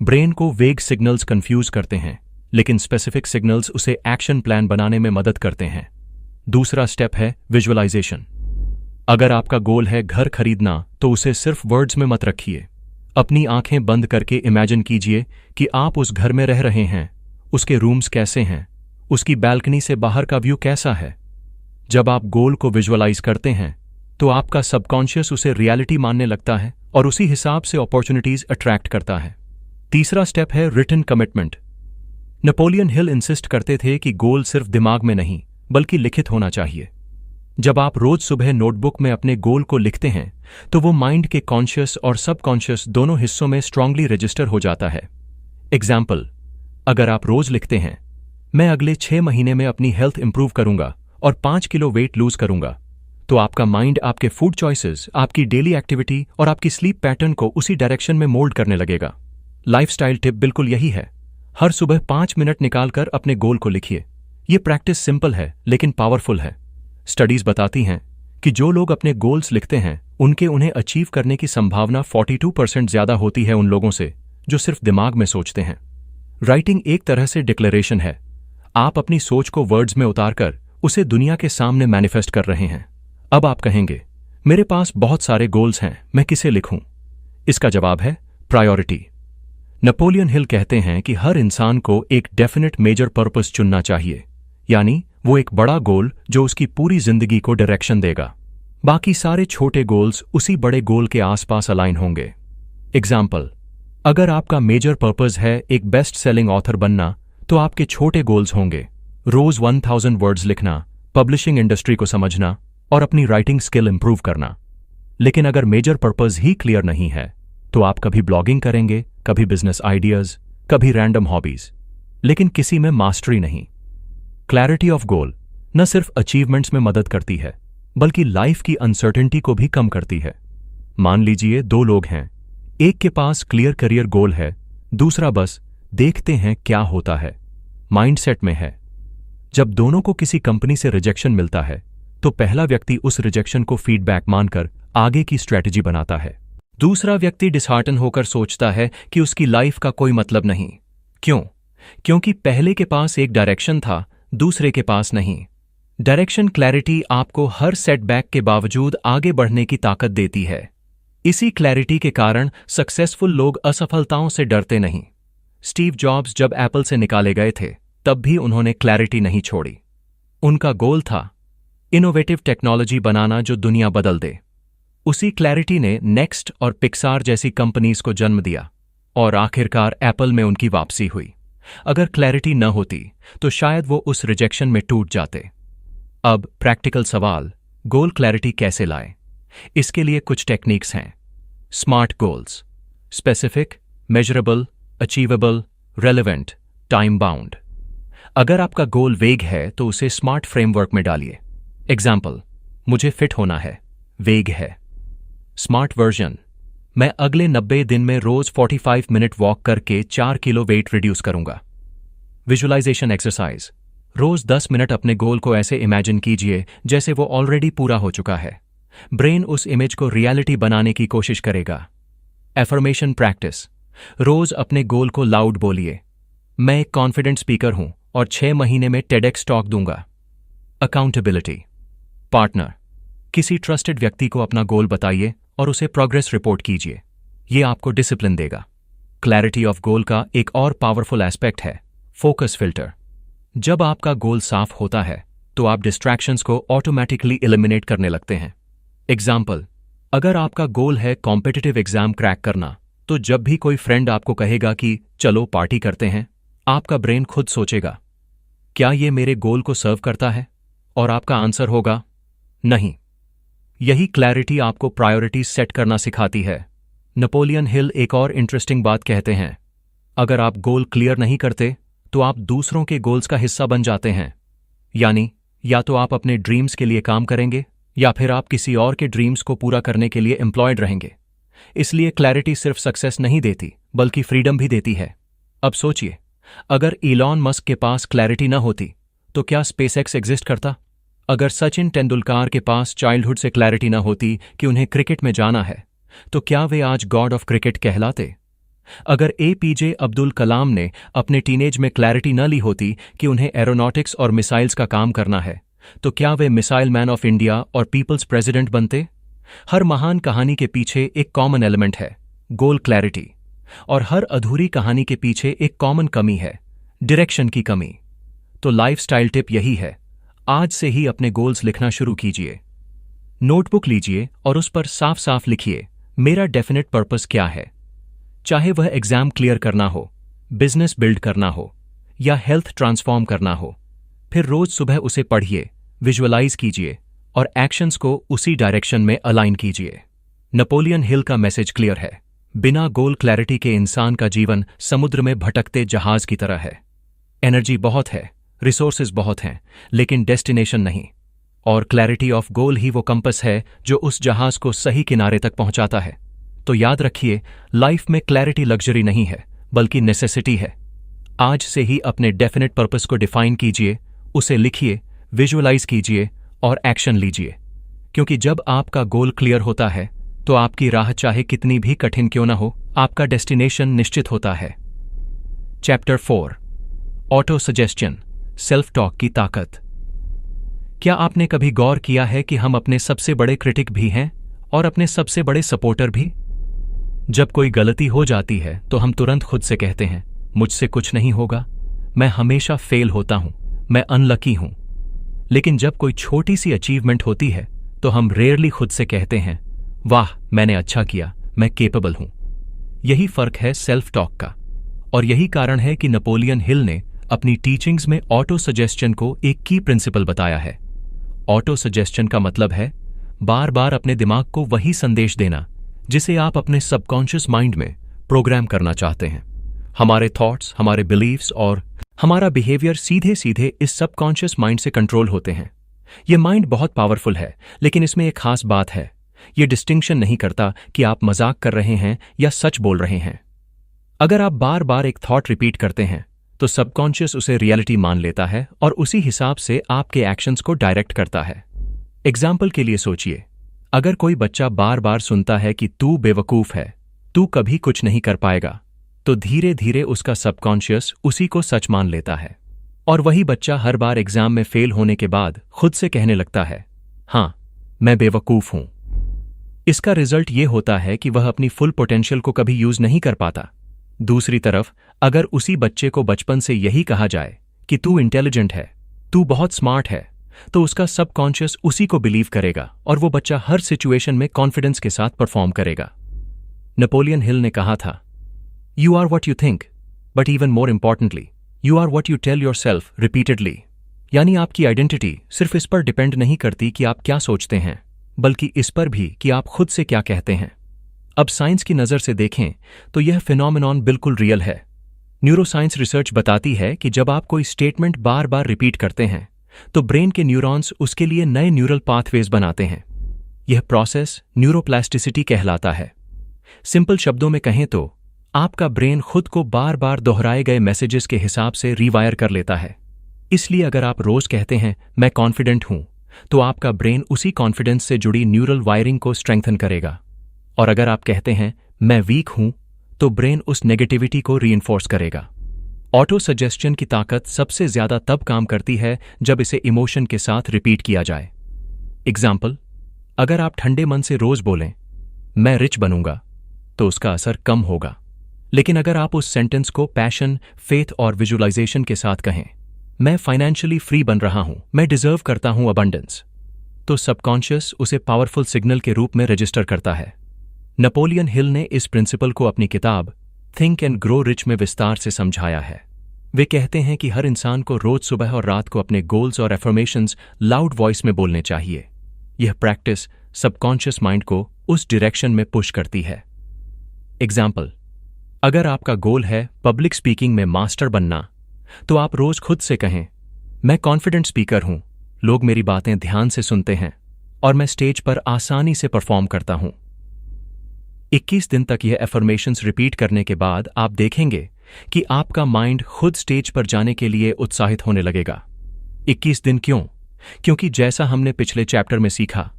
ब्रेन को वेग सिग्नल्स कंफ्यूज करते हैं, लेकिन स्पेसिफिक सिग्नल्स उसे एक्शन प्लान बनाने में मदद करते हैं। दूसरा स्टेप है विजुअलाइजेशन। अगर आपका गोल है घर खरीदना, तो उसे सिर्फ वर्ड्स में मत रखिए। अपनी आंखें बंद करके इमेजिन कीजिए कि आप उस घर में रह रहे हैं, उसके रूम्स कैसे हैं, उसकी बैल्कनी से बाहर का व्यू कैसा है। जब आप गोल को विजुअलाइज करते हैं, तो आपका सबकॉन्शियस उसे रियलिटी मानने लगता है और उसी हिसाब से अपॉर्चुनिटीज अट्रैक्ट करता है। तीसरा स्टेप है written commitment. Napoleon Hill insist करते थे कि गोल सिर्फ दिमाग में नहीं, बल्कि लिखित होना चाहिए। जब आप रोज सुबह नोटबुक में अपने गोल को लिखते हैं, तो वो माइंड के कॉन्शियस और सबकॉन्शियस दोनों हिस्सों में स्ट्रांगली रजिस्टर हो जाता है। एग्जाम्पल, अगर आप रोज लिखते हैं मैं अगले 6 महीने में अपनी हेल्थ इंप्रूव करूंगा और 5 किलो वेट लूज करूंगा, तो आपका माइंड आपके फूड चॉइसेस, आपकी डेली एक्टिविटी और आपकी स्लीप पैटर्न को उसी डायरेक्शन में मोल्ड करने लगेगा। लाइफस्टाइल टिप बिल्कुल यही है। हर सुबह 5 मिनट निकालकर अपने गोल को लिखिए। ये प्रैक्टिस सिंपल है लेकिन पावरफुल है। स्टडीज बताती हैं कि जो लोग अपने गोल्स लिखते हैं, उन्हें अचीव करने की संभावना 42% ज्यादा होती है उन लोगों से जो सिर्फ दिमाग में सोचते हैं। राइटिंग एक तरह से डिक्लेरेशन है। आप अपनी सोच को वर्ड्स में उतारकर उसे दुनिया के सामने मैनिफेस्ट कर रहे हैं। अब आप कहेंगे मेरे पास बहुत सारे गोल्स हैं, मैं किसे लिखूं? इसका जवाब है प्रायोरिटी। नेपोलियन हिल कहते हैं कि हर इंसान को एक डेफिनेट मेजर पर्पस चुनना चाहिए, यानी वो एक बड़ा गोल जो उसकी पूरी जिंदगी को डायरेक्शन देगा। बाकी सारे छोटे गोल्स उसी बड़े गोल के आसपास अलाइन होंगे। एग्जाम्पल, अगर आपका मेजर पर्पस है एक बेस्ट सेलिंग ऑथर बनना, तो आपके छोटे गोल्स होंगे रोज 1000 वर्ड्स लिखना, पब्लिशिंग इंडस्ट्री को समझना और अपनी राइटिंग स्किल इंप्रूव करना। लेकिन अगर मेजर पर्पस ही क्लियर नहीं है, तो आप कभी ब्लॉगिंग करेंगे, कभी बिजनेस आइडियाज, कभी रैंडम हॉबीज, लेकिन किसी में मास्टरी नहीं। क्लैरिटी ऑफ गोल न सिर्फ अचीवमेंट्स में मदद करती है, बल्कि लाइफ की अनसर्टेनिटी को भी कम करती है। मान लीजिए 2 लोग हैं, एक के पास क्लियर करियर गोल है, दूसरा बस देखते हैं क्या होता है माइंडसेट में है। जब दोनों को किसी कंपनी से रिजेक्शन मिलता है, तो पहला व्यक्ति उस रिजेक्शन को फीडबैक मानकर आगे की स्ट्रैटेजी बनाता है। दूसरा व्यक्ति डिसहार्टन होकर सोचता है कि उसकी लाइफ का कोई मतलब नहीं। क्यों? क्योंकि पहले के पास एक डायरेक्शन था, दूसरे के पास नहीं। डायरेक्शन क्लैरिटी आपको हर सेटबैक के बावजूद आगे बढ़ने की ताकत देती है। इसी क्लैरिटी के कारण सक्सेसफुल लोग असफलताओं से डरते नहीं। स्टीव जॉब्स जब एप्पल से निकाले गए थे, तब भी उन्होंने क्लैरिटी नहीं छोड़ी। उनका गोल था इनोवेटिव टेक्नोलॉजी बनाना जो दुनिया बदल दे। उसी क्लैरिटी ने नेक्स्ट और पिक्सार जैसी कंपनीज को जन्म दिया और आखिरकार एप्पल में उनकी वापसी हुई। अगर क्लैरिटी न होती, तो शायद वो उस रिजेक्शन में टूट जाते। अब प्रैक्टिकल सवाल, गोल क्लैरिटी कैसे लाएं? इसके लिए कुछ टेक्निक्स हैं। Smart goals: specific, measurable, achievable, relevant, time bound. अगर आपका गोल वेग है, तो उसे स्मार्ट फ्रेमवर्क में डालिए। एग्जाम्पल, मुझे फिट होना है, वेग है। स्मार्ट वर्जन: मैं अगले 90 दिन में रोज 45 मिनट वॉक करके 4 किलो वेट रिड्यूस करूंगा। विजुअलाइजेशन एक्सरसाइज: रोज 10 मिनट अपने गोल को ऐसे इमेजिन कीजिए जैसे वो ऑलरेडी पूरा हो चुका है। ब्रेन उस इमेज को रियलिटी बनाने की कोशिश करेगा। एफर्मेशन प्रैक्टिस: रोज अपने गोल को लाउड बोलिए, मैं एक कॉन्फिडेंट स्पीकर हूं और 6 महीने में टेडेक्स टॉक दूंगा। अकाउंटेबिलिटी पार्टनर: किसी ट्रस्टेड व्यक्ति को अपना गोल बताइए और उसे प्रोग्रेस रिपोर्ट कीजिए। यह आपको डिसिप्लिन देगा। क्लैरिटी ऑफ गोल का एक और पावरफुल एस्पेक्ट है फोकस फिल्टर। जब आपका गोल साफ होता है, तो आप डिस्ट्रैक्शंस को ऑटोमेटिकली एलिमिनेट करने लगते हैं। एग्जाम्पल, अगर आपका गोल है कॉम्पिटिटिव एग्जाम क्रैक करना, तो जब भी कोई फ्रेंड आपको कहेगा कि चलो पार्टी करते हैं, आपका ब्रेन खुद सोचेगा, क्या ये मेरे गोल को सर्व करता है? और आपका आंसर होगा नहीं। यही क्लैरिटी आपको प्रायोरिटीज सेट करना सिखाती है। नेपोलियन हिल एक और इंटरेस्टिंग बात कहते हैं, अगर आप गोल क्लियर नहीं करते तो आप दूसरों के गोल्स का हिस्सा बन जाते हैं। यानी या तो आप अपने ड्रीम्स के लिए काम करेंगे या फिर आप किसी और के ड्रीम्स को पूरा करने के लिए एम्प्लॉयड रहेंगे। इसलिए क्लैरिटी सिर्फ सक्सेस नहीं देती बल्कि फ्रीडम भी देती है। अब सोचिए, अगर इलॉन मस्क के पास क्लैरिटी न होती तो क्या स्पेसएक्स एग्जिस्ट करता? अगर सचिन तेंदुलकर के पास चाइल्डहुड से क्लैरिटी न होती कि उन्हें क्रिकेट में जाना है तो क्या वे आज गॉड ऑफ क्रिकेट कहलाते? अगर एपीजे अब्दुल कलाम ने अपने टीनेज में क्लैरिटी न ली होती कि उन्हें एरोनॉटिक्स और मिसाइल्स का काम करना है तो क्या वे मिसाइल मैन ऑफ इंडिया और पीपल्स प्रेसिडेंट बनते? हर महान कहानी के पीछे एक कॉमन एलिमेंट है, गोल क्लैरिटी। और हर अधूरी कहानी के पीछे एक कॉमन कमी है, डायरेक्शन की कमी। तो लाइफस्टाइल टिप यही है, आज से ही अपने गोल्स लिखना शुरू कीजिए। नोटबुक लीजिए और उस पर साफ साफ लिखिए, मेरा डेफिनेट पर्पस क्या है। चाहे वह एग्जाम क्लियर करना हो, बिजनेस बिल्ड करना हो या हेल्थ ट्रांसफॉर्म करना हो। फिर रोज सुबह उसे पढ़िए, विजुअलाइज कीजिए और एक्शंस को उसी डायरेक्शन में अलाइन कीजिए। नेपोलियन हिल का मैसेज क्लियर है, बिना गोल क्लैरिटी के इंसान का जीवन समुद्र में भटकते जहाज की तरह है। एनर्जी बहुत है, रिसोर्सेज बहुत हैं, लेकिन डेस्टिनेशन नहीं। और क्लैरिटी ऑफ गोल ही वो कंपस है जो उस जहाज को सही किनारे तक पहुंचाता है। तो याद रखिए, लाइफ में क्लैरिटी लग्जरी नहीं है बल्कि नेसेसिटी है। आज से ही अपने डेफिनेट पर्पस को डिफाइन कीजिए, उसे लिखिए, विजुअलाइज कीजिए और एक्शन लीजिए। क्योंकि जब आपका गोल क्लियर होता है तो आपकी राह चाहे कितनी भी कठिन क्यों न हो, आपका डेस्टिनेशन निश्चित होता है। Chapter 4, auto suggestion, self talk की ताकत। क्या आपने कभी गौर किया है कि हम अपने सबसे बड़े क्रिटिक भी हैं और अपने सबसे बड़े सपोर्टर भी? जब कोई गलती हो जाती है तो हम तुरंत खुद से कहते हैं, मुझसे कुछ नहीं होगा, मैं हमेशा फेल होता हूं, मैं अनलकी हूं। लेकिन जब कोई छोटी सी अचीवमेंट होती है तो हम रेयरली खुद से कहते हैं, वाह मैंने अच्छा किया, मैं केपेबल हूं। यही फर्क है सेल्फ टॉक का। और यही कारण है कि नेपोलियन हिल ने अपनी टीचिंग्स में ऑटो सजेस्शन को एक की प्रिंसिपल बताया है। ऑटो सजेस्शन का मतलब है बार बार अपने दिमाग को वही संदेश देना जिसे आप अपने सबकॉन्शियस माइंड में प्रोग्राम करना चाहते हैं। हमारे थॉट्स, हमारे बिलीव्स और हमारा बिहेवियर सीधे सीधे इस सबकॉन्शियस माइंड से कंट्रोल होते हैं। यह माइंड बहुत पावरफुल है, लेकिन इसमें एक खास बात है, यह डिस्टिंक्शन नहीं करता कि आप मजाक कर रहे हैं या सच बोल रहे हैं। अगर आप बार बार एक थॉट रिपीट करते हैं तो सबकॉन्शियस उसे रियलिटी मान लेता है और उसी हिसाब से आपके एक्शंस को डायरेक्ट करता है। एग्जाम्पल के लिए सोचिए, अगर कोई बच्चा बार बार सुनता है कि तू बेवकूफ है, तू कभी कुछ नहीं कर पाएगा, तो धीरे धीरे उसका सबकॉन्शियस उसी को सच मान लेता है। और वही बच्चा हर बार एग्जाम में फेल होने के बाद खुद से कहने लगता है, हां मैं बेवकूफ हूं। इसका रिजल्ट ये होता है कि वह अपनी फुल पोटेंशियल को कभी यूज नहीं कर पाता। दूसरी तरफ अगर उसी बच्चे को बचपन से यही कहा जाए कि तू इंटेलिजेंट है, तू बहुत स्मार्ट है, तो उसका सबकॉन्शियस उसी को बिलीव करेगा और वो बच्चा हर सिचुएशन में कॉन्फिडेंस के साथ परफॉर्म करेगा। नेपोलियन हिल ने कहा था, you are what you think, but even more importantly you are what you tell yourself repeatedly. यानी आपकी आइडेंटिटी सिर्फ इस पर डिपेंड नहीं करती कि आप क्या सोचते हैं, बल्कि इस पर भी कि आप खुद से क्या कहते हैं। अब साइंस की नज़र से देखें तो यह फिनोमेनॉन बिल्कुल रियल है। न्यूरोसाइंस रिसर्च बताती है कि जब आप कोई स्टेटमेंट बार बार रिपीट करते हैं तो ब्रेन के न्यूरॉन्स उसके लिए नए न्यूरल पाथवेज बनाते हैं। यह प्रोसेस न्यूरोप्लास्टिसिटी कहलाता है। सिंपल शब्दों में कहें तो आपका ब्रेन खुद को बार बार दोहराए गए मैसेजेस के हिसाब से रीवायर कर लेता है। इसलिए अगर आप रोज कहते हैं मैं कॉन्फिडेंट हूं, तो आपका ब्रेन उसी कॉन्फिडेंस से जुड़ी न्यूरल वायरिंग को स्ट्रेंथन करेगा। और अगर आप कहते हैं मैं वीक हूं, तो ब्रेन उस नेगेटिविटी को रीइंफोर्स करेगा। ऑटो सजेस्शन की ताकत सबसे ज्यादा तब काम करती है जब इसे इमोशन के साथ रिपीट किया जाए। एग्जाम्पल, अगर आप ठंडे मन से रोज बोलें मैं रिच बनूंगा, तो उसका असर कम होगा। लेकिन अगर आप उस सेंटेंस को पैशन, फेथ और विजुअलाइजेशन के साथ कहें मैं फाइनेंशियली फ्री बन रहा हूं, मैं डिजर्व करता हूं अबंडेंस, तो सबकॉन्शियस उसे पावरफुल सिग्नल के रूप में रजिस्टर करता है। नेपोलियन हिल ने इस प्रिंसिपल को अपनी किताब थिंक एंड ग्रो रिच में विस्तार से समझाया है। वे कहते हैं कि हर इंसान को रोज सुबह और रात को अपने गोल्स और एफर्मेशंस लाउड वॉइस में बोलने चाहिए। यह प्रैक्टिस सबकॉन्शियस माइंड को उस डायरेक्शन में पुश करती है। एग्जाम्पल, अगर आपका गोल है पब्लिक स्पीकिंग में मास्टर बनना, तो आप रोज खुद से कहें, मैं कॉन्फिडेंट स्पीकर हूं, लोग मेरी बातें ध्यान से सुनते हैं और मैं स्टेज पर आसानी से परफॉर्म करता हूं। 21 दिन तक यह एफर्मेशंस रिपीट करने के बाद आप देखेंगे कि आपका माइंड खुद स्टेज पर जाने के लिए उत्साहित होने लगेगा। 21 दिन क्यों? क्योंकि जैसा हमने पिछले चैप्टर में सीखा,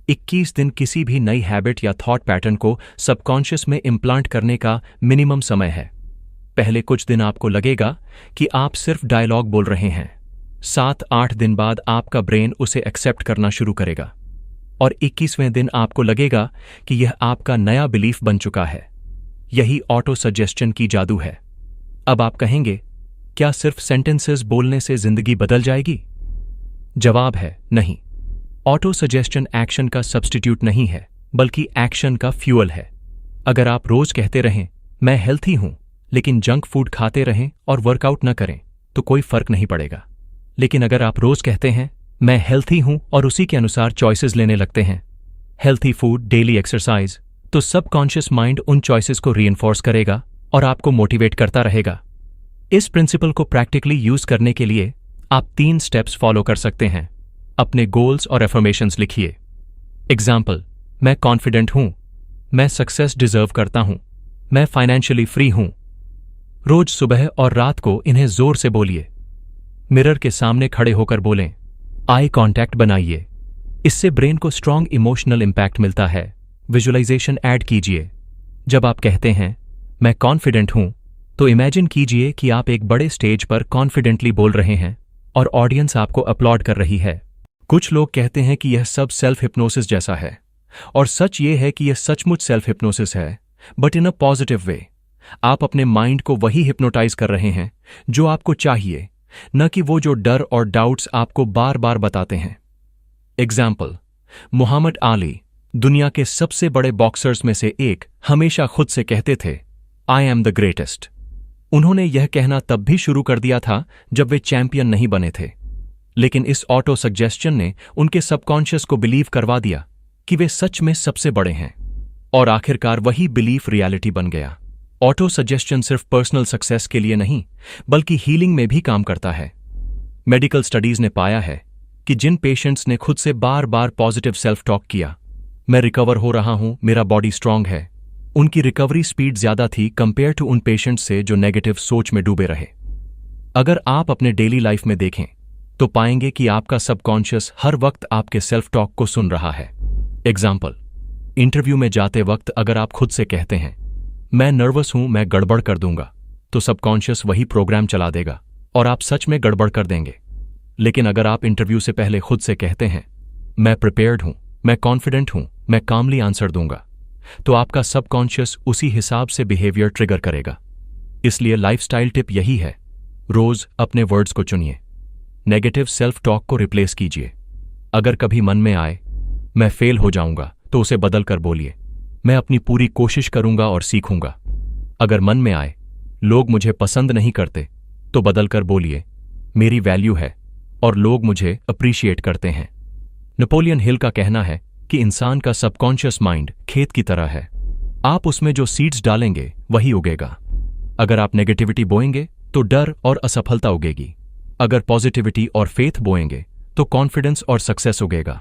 21 दिन किसी भी नई हैबिट या थॉट पैटर्न को सबकॉन्शियस में इम्प्लांट करने का मिनिमम समय है। पहले कुछ दिन आपको लगेगा कि आप सिर्फ डायलॉग बोल रहे हैं। 7-8 दिन बाद आपका ब्रेन उसे एक्सेप्ट करना शुरू करेगा और 21वें दिन आपको लगेगा कि यह आपका नया बिलीफ बन चुका है। यही ऑटो सजेस्शन की जादू है। अब आप कहेंगे, क्या सिर्फ सेंटेंसेस बोलने से जिंदगी बदल जाएगी? जवाब है नहीं। ऑटो सजेस्शन एक्शन का सब्स्टिट्यूट नहीं है, बल्कि एक्शन का फ्यूअल है। अगर आप रोज कहते रहें, मैं हेल्थी हूं, लेकिन जंक फूड खाते रहें और वर्कआउट न करें, तो कोई फर्क नहीं पड़ेगा। लेकिन अगर आप रोज कहते हैं, मैं हेल्थी हूं, और उसी के अनुसार चॉइसेस लेने लगते हैं, हेल्थी फूड, डेली एक्सरसाइज, तो सबकॉन्शियस माइंड उन चॉइसेस को रीइंफोर्स करेगा और आपको मोटिवेट करता रहेगा। इस प्रिंसिपल को प्रैक्टिकली यूज करने के लिए आप 3 स्टेप्स फॉलो कर सकते हैं। अपने गोल्स और एफर्मेशंस लिखिए। एग्जाम्पल, मैं कॉन्फिडेंट हूं, मैं सक्सेस डिजर्व करता हूं, मैं फाइनेंशियली फ्री हूं। रोज सुबह और रात को इन्हें जोर से बोलिए। मिरर के सामने खड़े होकर बोलें, आई कांटेक्ट बनाइए। इससे ब्रेन को स्ट्रांग इमोशनल इंपैक्ट मिलता है। विजुअलाइजेशन ऐड कीजिए। जब आप कहते हैं, मैं कॉन्फिडेंट हूं, तो इमेजिन कीजिए कि आप एक बड़े स्टेज पर कॉन्फिडेंटली बोल रहे हैं और ऑडियंस आपको अपलॉड कर रही है। कुछ लोग कहते हैं कि यह सब सेल्फ हिप्नोसिस जैसा है, और सच ये है कि यह सचमुच सेल्फ हिप्नोसिस है, but in a positive way. आप अपने माइंड को वही हिप्नोटाइज कर रहे हैं जो आपको चाहिए, न कि वो जो डर और डाउट्स आपको बार बार बताते हैं। एग्जाम्पल, मुहम्मद आली, दुनिया के सबसे बड़े बॉक्सर्स में से एक, हमेशा खुद से कहते थे, आई एम द ग्रेटेस्ट। उन्होंने यह कहना तब भी शुरू कर दिया था जब वे चैंपियन नहीं बने थे, लेकिन इस ऑटो सजेस्शन ने उनके सबकॉन्शियस को बिलीव करवा दिया कि वे सच में सबसे बड़े हैं, और आखिरकार वही बिलीफ रियलिटी बन गया। ऑटो सजेस्शन सिर्फ पर्सनल सक्सेस के लिए नहीं, बल्कि हीलिंग में भी काम करता है। मेडिकल स्टडीज ने पाया है कि जिन पेशेंट्स ने खुद से बार बार पॉजिटिव सेल्फ टॉक किया, मैं रिकवर हो रहा हूं, मेरा बॉडी स्ट्रांग है, उनकी रिकवरी स्पीड ज्यादा थी कंपेयर टू उन पेशेंट्स से जो नेगेटिव सोच में डूबे रहे। अगर आप अपने डेली लाइफ में देखें, तो पाएंगे कि आपका सबकॉन्शियस हर वक्त आपके सेल्फ टॉक को सुन रहा है। एग्जाम्पल, इंटरव्यू में जाते वक्त अगर आप खुद से कहते हैं, मैं नर्वस हूं, मैं गड़बड़ कर दूंगा, तो सबकॉन्शियस वही प्रोग्राम चला देगा और आप सच में गड़बड़ कर देंगे। लेकिन अगर आप इंटरव्यू से पहले खुद से कहते हैं, मैं प्रिपेयर्ड हूं, मैं कॉन्फिडेंट हूं, मैं कामली आंसर दूंगा, तो आपका सबकॉन्शियस उसी हिसाब से बिहेवियर ट्रिगर करेगा। इसलिए लाइफस्टाइल टिप यही है, रोज अपने वर्ड्स को चुनिए, नेगेटिव सेल्फ टॉक को रिप्लेस कीजिए। अगर कभी मन में आए, मैं फेल हो जाऊंगा, तो उसे बदल कर बोलिए, मैं अपनी पूरी कोशिश करूंगा और सीखूंगा। अगर मन में आए, लोग मुझे पसंद नहीं करते, तो बदल कर बोलिए, मेरी वैल्यू है और लोग मुझे अप्रिशिएट करते हैं। नेपोलियन हिल का कहना है कि इंसान का सबकॉन्शियस माइंड खेत की तरह है, आप उसमें जो सीड्स डालेंगे वही उगेगा। अगर आप नेगेटिविटी बोएंगे तो डर और असफलता उगेगी, अगर पॉजिटिविटी और फेथ बोएंगे तो कॉन्फिडेंस और सक्सेस उगेगा।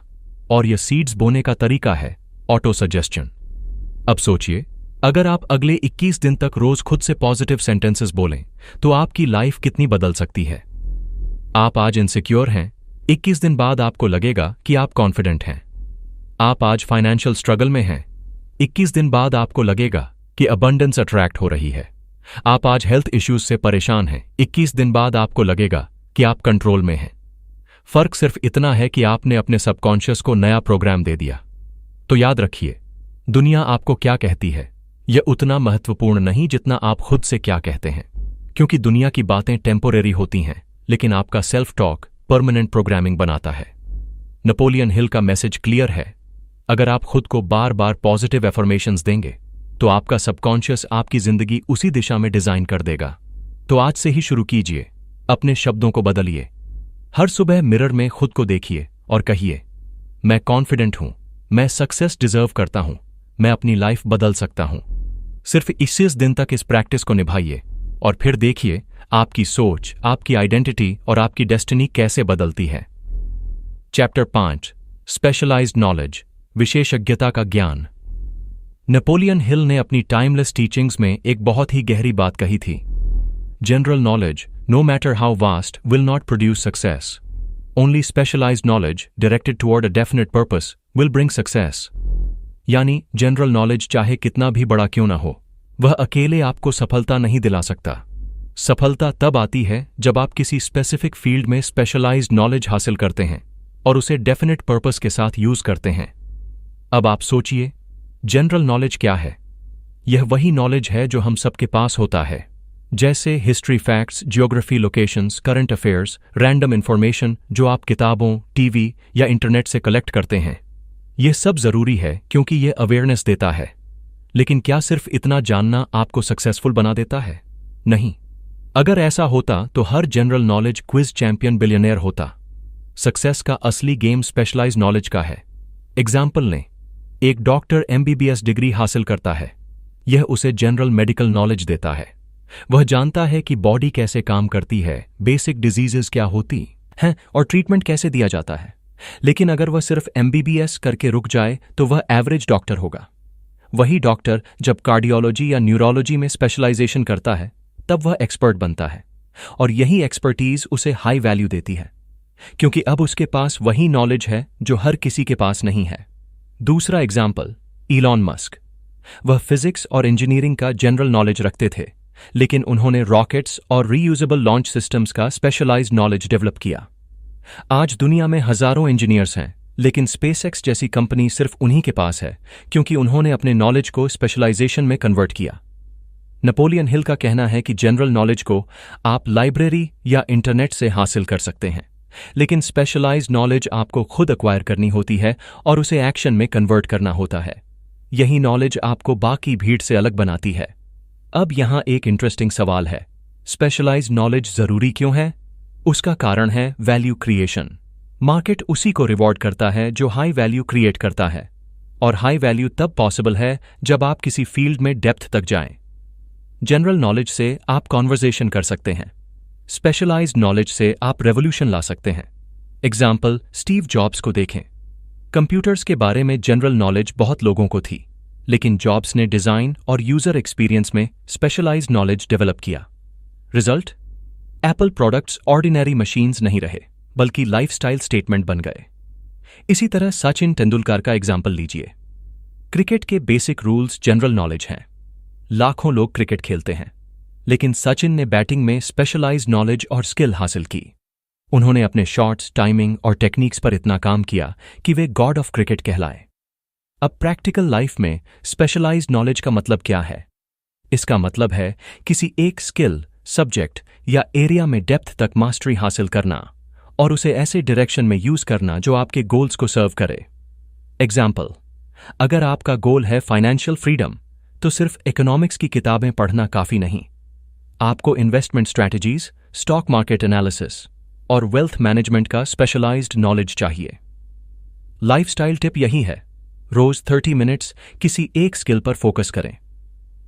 और यह सीड्स बोने का तरीका है ऑटो सजेस्शन। अब सोचिए, अगर आप अगले 21 दिन तक रोज खुद से पॉजिटिव सेंटेंसेस बोलें, तो आपकी लाइफ कितनी बदल सकती है। आप आज इनसिक्योर हैं, 21 दिन बाद आपको लगेगा कि आप कॉन्फिडेंट हैं। आप आज फाइनेंशियल स्ट्रगल में हैं, 21 दिन बाद आपको लगेगा कि अबंडेंस अट्रैक्ट हो रही है। आप आज हेल्थ इश्यूज से परेशान हैं, 21 दिन बाद आपको लगेगा कि आप कंट्रोल में हैं। फर्क सिर्फ इतना है कि आपने अपने सबकॉन्शियस को नया प्रोग्राम दे दिया। तो याद रखिए, दुनिया आपको क्या कहती है, यह उतना महत्वपूर्ण नहीं जितना आप खुद से क्या कहते हैं, क्योंकि दुनिया की बातें टेम्पोरेरी होती हैं, लेकिन आपका सेल्फ टॉक परमानेंट प्रोग्रामिंग बनाता है। नेपोलियन हिल का मैसेज क्लियर है, अगर आप खुद को बार बार पॉजिटिव एफर्मेशंस देंगे, तो आपका सबकॉन्शियस आपकी जिंदगी उसी दिशा में डिजाइन कर देगा। तो आज से ही शुरू कीजिए, अपने शब्दों को बदलिए। हर सुबह मिरर में खुद को देखिए और कहिए, मैं कॉन्फिडेंट हूं, मैं सक्सेस डिजर्व करता हूं, मैं अपनी लाइफ बदल सकता हूं। सिर्फ 21 दिन तक इस प्रैक्टिस को निभाइए और फिर देखिए आपकी सोच, आपकी आइडेंटिटी और आपकी डेस्टिनी कैसे बदलती है। चैप्टर 5, स्पेशलाइज्ड नॉलेज, विशेषज्ञता का ज्ञान। नेपोलियन हिल ने अपनी टाइमलेस टीचिंग्स में एक बहुत ही गहरी बात कही थी। General knowledge, no matter how vast, will not produce success. Only specialized knowledge, directed toward a definite purpose, will bring success. यानी जनरल नॉलेज चाहे कितना भी बड़ा क्यों ना हो, वह अकेले आपको सफलता नहीं दिला सकता। सफलता तब आती है जब आप किसी स्पेसिफिक फील्ड में स्पेशलाइज्ड नॉलेज हासिल करते हैं और उसे डेफिनेट पर्पस के साथ यूज करते हैं। अब आप सोचिए, जनरल नॉलेज क्या है? यह वही नॉलेज है जो हम सबके पास होता है, जैसे history facts, geography, locations, current affairs, random information जो आप किताबों, टीवी या इंटरनेट से कलेक्ट करते हैं। यह सब जरूरी है क्योंकि यह अवेयरनेस देता है। लेकिन क्या सिर्फ इतना जानना आपको सक्सेसफुल बना देता है? नहीं। अगर ऐसा होता तो हर general knowledge quiz champion billionaire होता। सक्सेस का असली गेम स्पेशलाइज नॉलेज का है। एग्जाम्पल लें, एक डॉक्टर MBBS डिग्री हासिल करता है। यह उसे जनरल मेडिकल नॉलेज देता है। वह जानता है कि बॉडी कैसे काम करती है, बेसिक डिजीजेस क्या होती हैं और ट्रीटमेंट कैसे दिया जाता है। लेकिन अगर वह सिर्फ MBBS करके रुक जाए तो वह एवरेज डॉक्टर होगा। वही डॉक्टर जब कार्डियोलॉजी या न्यूरोलॉजी में स्पेशलाइजेशन करता है तब वह एक्सपर्ट बनता है और यही एक्सपर्टीज उसे हाई वैल्यू देती है, क्योंकि अब उसके पास वही नॉलेज है जो हर किसी के पास नहीं है। दूसरा एग्जाम्पल, इलॉन मस्क। वह फिजिक्स और इंजीनियरिंग का जनरल नॉलेज रखते थे, लेकिन उन्होंने रॉकेट्स और रीयूजेबल लॉन्च सिस्टम्स का स्पेशलाइज्ड नॉलेज डेवलप किया। आज दुनिया में हजारों इंजीनियर्स हैं, लेकिन स्पेसएक्स जैसी कंपनी सिर्फ उन्हीं के पास है क्योंकि उन्होंने अपने नॉलेज को स्पेशलाइजेशन में कन्वर्ट किया। नेपोलियन हिल का कहना है कि जनरल नॉलेज को आप लाइब्रेरी या इंटरनेट से हासिल कर सकते हैं, लेकिन स्पेशलाइज्ड नॉलेज आपको खुद एक्वायर करनी होती है और उसे एक्शन में कन्वर्ट करना होता है। यही नॉलेज आपको बाकी भीड़ से अलग बनाती है। अब यहां एक इंटरेस्टिंग सवाल है, स्पेशलाइज्ड नॉलेज जरूरी क्यों है? उसका कारण है वैल्यू क्रिएशन। मार्केट उसी को रिवॉर्ड करता है जो हाई वैल्यू क्रिएट करता है, और हाई वैल्यू तब पॉसिबल है जब आप किसी फील्ड में डेप्थ तक जाएं। जनरल नॉलेज से आप कॉन्वर्सेशन कर सकते हैं, स्पेशलाइज्ड नॉलेज से आप रेवोल्यूशन ला सकते हैं। एग्जाम्पल, स्टीव जॉब्स को देखें। कंप्यूटर्स के बारे में जनरल नॉलेज बहुत लोगों को थी, लेकिन जॉब्स ने डिजाइन और यूजर एक्सपीरियंस में स्पेशलाइज्ड नॉलेज डेवलप किया। Result, Apple products ordinary machines नहीं रहे, बल्कि लाइफस्टाइल स्टेटमेंट बन गए। इसी तरह सचिन तेंदुलकर का एग्जाम्पल लीजिए। क्रिकेट के बेसिक रूल्स जनरल नॉलेज हैं। लाखों लोग क्रिकेट खेलते हैं, लेकिन सचिन ने बैटिंग में स्पेशलाइज्ड नॉलेज और स्किल हासिल की। उन्होंने अपने शॉट्स, टाइमिंग और टेक्निक्स पर इतना काम किया कि वे गॉड ऑफ क्रिकेट कहलाए। अब प्रैक्टिकल लाइफ में स्पेशलाइज्ड नॉलेज का मतलब क्या है? इसका मतलब है किसी एक स्किल, सब्जेक्ट या एरिया में डेप्थ तक मास्टरी हासिल करना और उसे ऐसे डायरेक्शन में यूज करना जो आपके गोल्स को सर्व करे। एग्जाम्पल, अगर आपका गोल है फाइनेंशियल फ्रीडम, तो सिर्फ इकोनॉमिक्स की किताबें पढ़ना काफी नहीं। आपको investment strategies, stock market analysis और वेल्थ मैनेजमेंट का स्पेशलाइज्ड नॉलेज चाहिए। लाइफस्टाइल टिप यही है, रोज 30 मिनट्स किसी एक स्किल पर फोकस करें।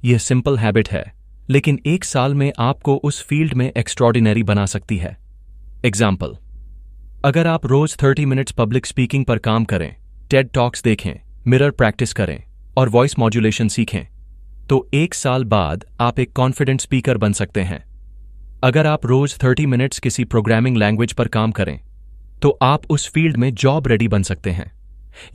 यह सिंपल हैबिट है, लेकिन 1 साल में आपको उस फील्ड में एक्स्ट्रॉर्डिनरी बना सकती है। एग्जाम्पल, अगर आप रोज 30 मिनट्स पब्लिक स्पीकिंग पर काम करें, टेड टॉक्स देखें, मिरर प्रैक्टिस करें और वॉइस मॉड्यूलेशन सीखें, तो 1 साल बाद आप एक कॉन्फिडेंट स्पीकर बन सकते हैं। अगर आप रोज 30 मिनट्स किसी प्रोग्रामिंग लैंग्वेज पर काम करें, तो आप उस फील्ड में जॉब रेडी बन सकते हैं।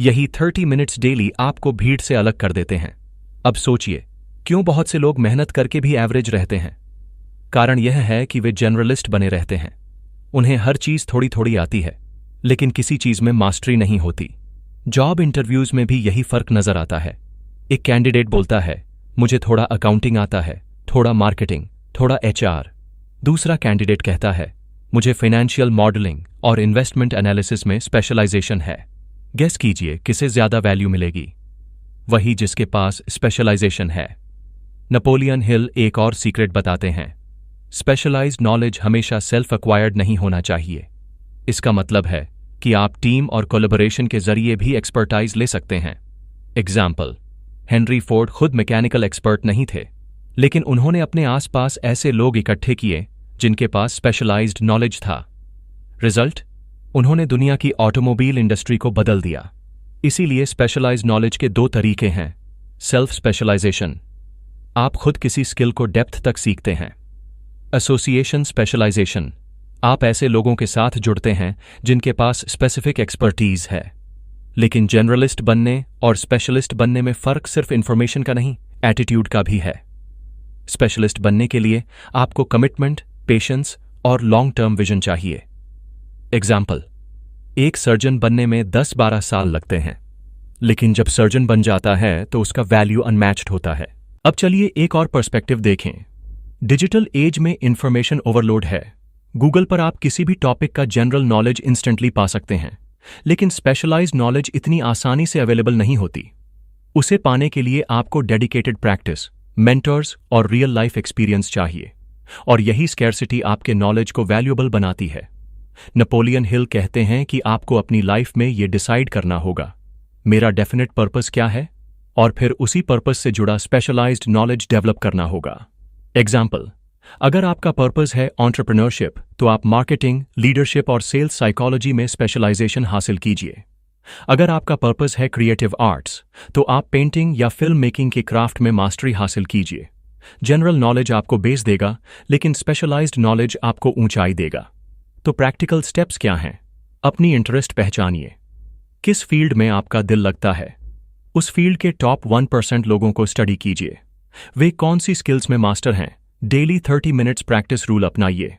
यही 30 मिनट्स डेली आपको भीड़ से अलग कर देते हैं। अब सोचिए, क्यों बहुत से लोग मेहनत करके भी एवरेज रहते हैं? कारण यह है कि वे जनरलिस्ट बने रहते हैं। उन्हें हर चीज थोड़ी थोड़ी आती है, लेकिन किसी चीज में मास्टरी नहीं होती। जॉब इंटरव्यूज में भी यही फर्क नजर आता है। एक कैंडिडेट बोलता है, मुझे थोड़ा अकाउंटिंग आता है, थोड़ा मार्केटिंग, थोड़ा HR। दूसरा कैंडिडेट कहता है, मुझे फाइनेंशियल मॉडलिंग और इन्वेस्टमेंट एनालिसिस में स्पेशलाइजेशन है। गेस कीजिए किसे ज्यादा वैल्यू मिलेगी? वही जिसके पास स्पेशलाइजेशन है। नेपोलियन हिल एक और सीक्रेट बताते हैं, स्पेशलाइज्ड नॉलेज हमेशा सेल्फ एक्वायर्ड नहीं होना चाहिए। इसका मतलब है कि आप टीम और कोलैबोरेशन के जरिए भी एक्सपर्टाइज ले सकते हैं। एग्जाम्पल, हेनरी फोर्ड खुद मैकेनिकल एक्सपर्ट नहीं थे, लेकिन उन्होंने अपने आसपास ऐसे लोग इकट्ठे किए जिनके पास स्पेशलाइज्ड नॉलेज था। रिजल्ट, उन्होंने दुनिया की ऑटोमोबाइल इंडस्ट्री को बदल दिया। इसीलिए स्पेशलाइज्ड नॉलेज के दो तरीके हैं। सेल्फ स्पेशलाइजेशन, आप खुद किसी स्किल को डेप्थ तक सीखते हैं। एसोसिएशन स्पेशलाइजेशन, आप ऐसे लोगों के साथ जुड़ते हैं जिनके पास स्पेसिफिक एक्सपर्टीज है। लेकिन जनरलिस्ट बनने और स्पेशलिस्ट बनने में फर्क सिर्फ इंफॉर्मेशन का नहीं, एटीट्यूड का भी है। स्पेशलिस्ट बनने के लिए आपको कमिटमेंट, पेशेंस और लॉन्ग टर्म विजन चाहिए। एग्जाम्पल, एक सर्जन बनने में 10-12 साल लगते हैं, लेकिन जब सर्जन बन जाता है तो उसका वैल्यू अनमैच्ड होता है। अब चलिए एक और पर्सपेक्टिव देखें। डिजिटल एज में इंफॉर्मेशन ओवरलोड है। गूगल पर आप किसी भी टॉपिक का जनरल नॉलेज इंस्टेंटली पा सकते हैं, लेकिन स्पेशलाइज्ड नॉलेज इतनी आसानी से अवेलेबल नहीं होती। उसे पाने के लिए आपको डेडिकेटेड प्रैक्टिस, मेंटर्स और रियल लाइफ एक्सपीरियंस चाहिए, और यही स्कैर्सिटी आपके नॉलेज को वैल्यूएबल बनाती है। नेपोलियन हिल कहते हैं कि आपको अपनी लाइफ में ये डिसाइड करना होगा, मेरा डेफिनेट पर्पस क्या है, और फिर उसी पर्पस से जुड़ा स्पेशलाइज्ड नॉलेज डेवलप करना होगा। एग्जाम्पल, अगर आपका पर्पस है एंटरप्रेन्योरशिप, तो आप मार्केटिंग, लीडरशिप और सेल्स साइकोलॉजी में स्पेशलाइजेशन हासिल कीजिए। अगर आपका पर्पस है क्रिएटिव आर्ट्स, तो आप पेंटिंग या फिल्म मेकिंग के क्राफ्ट में मास्टरी हासिल कीजिए। जनरल नॉलेज आपको बेस देगा, लेकिन स्पेशलाइज्ड नॉलेज आपको ऊंचाई देगा। तो प्रैक्टिकल स्टेप्स क्या हैं? अपनी इंटरेस्ट पहचानिए। किस फील्ड में आपका दिल लगता है? उस फील्ड के टॉप 1% लोगों को स्टडी कीजिए। वे कौन सी स्किल्स में मास्टर हैं? डेली 30 मिनट्स प्रैक्टिस रूल अपनाइए।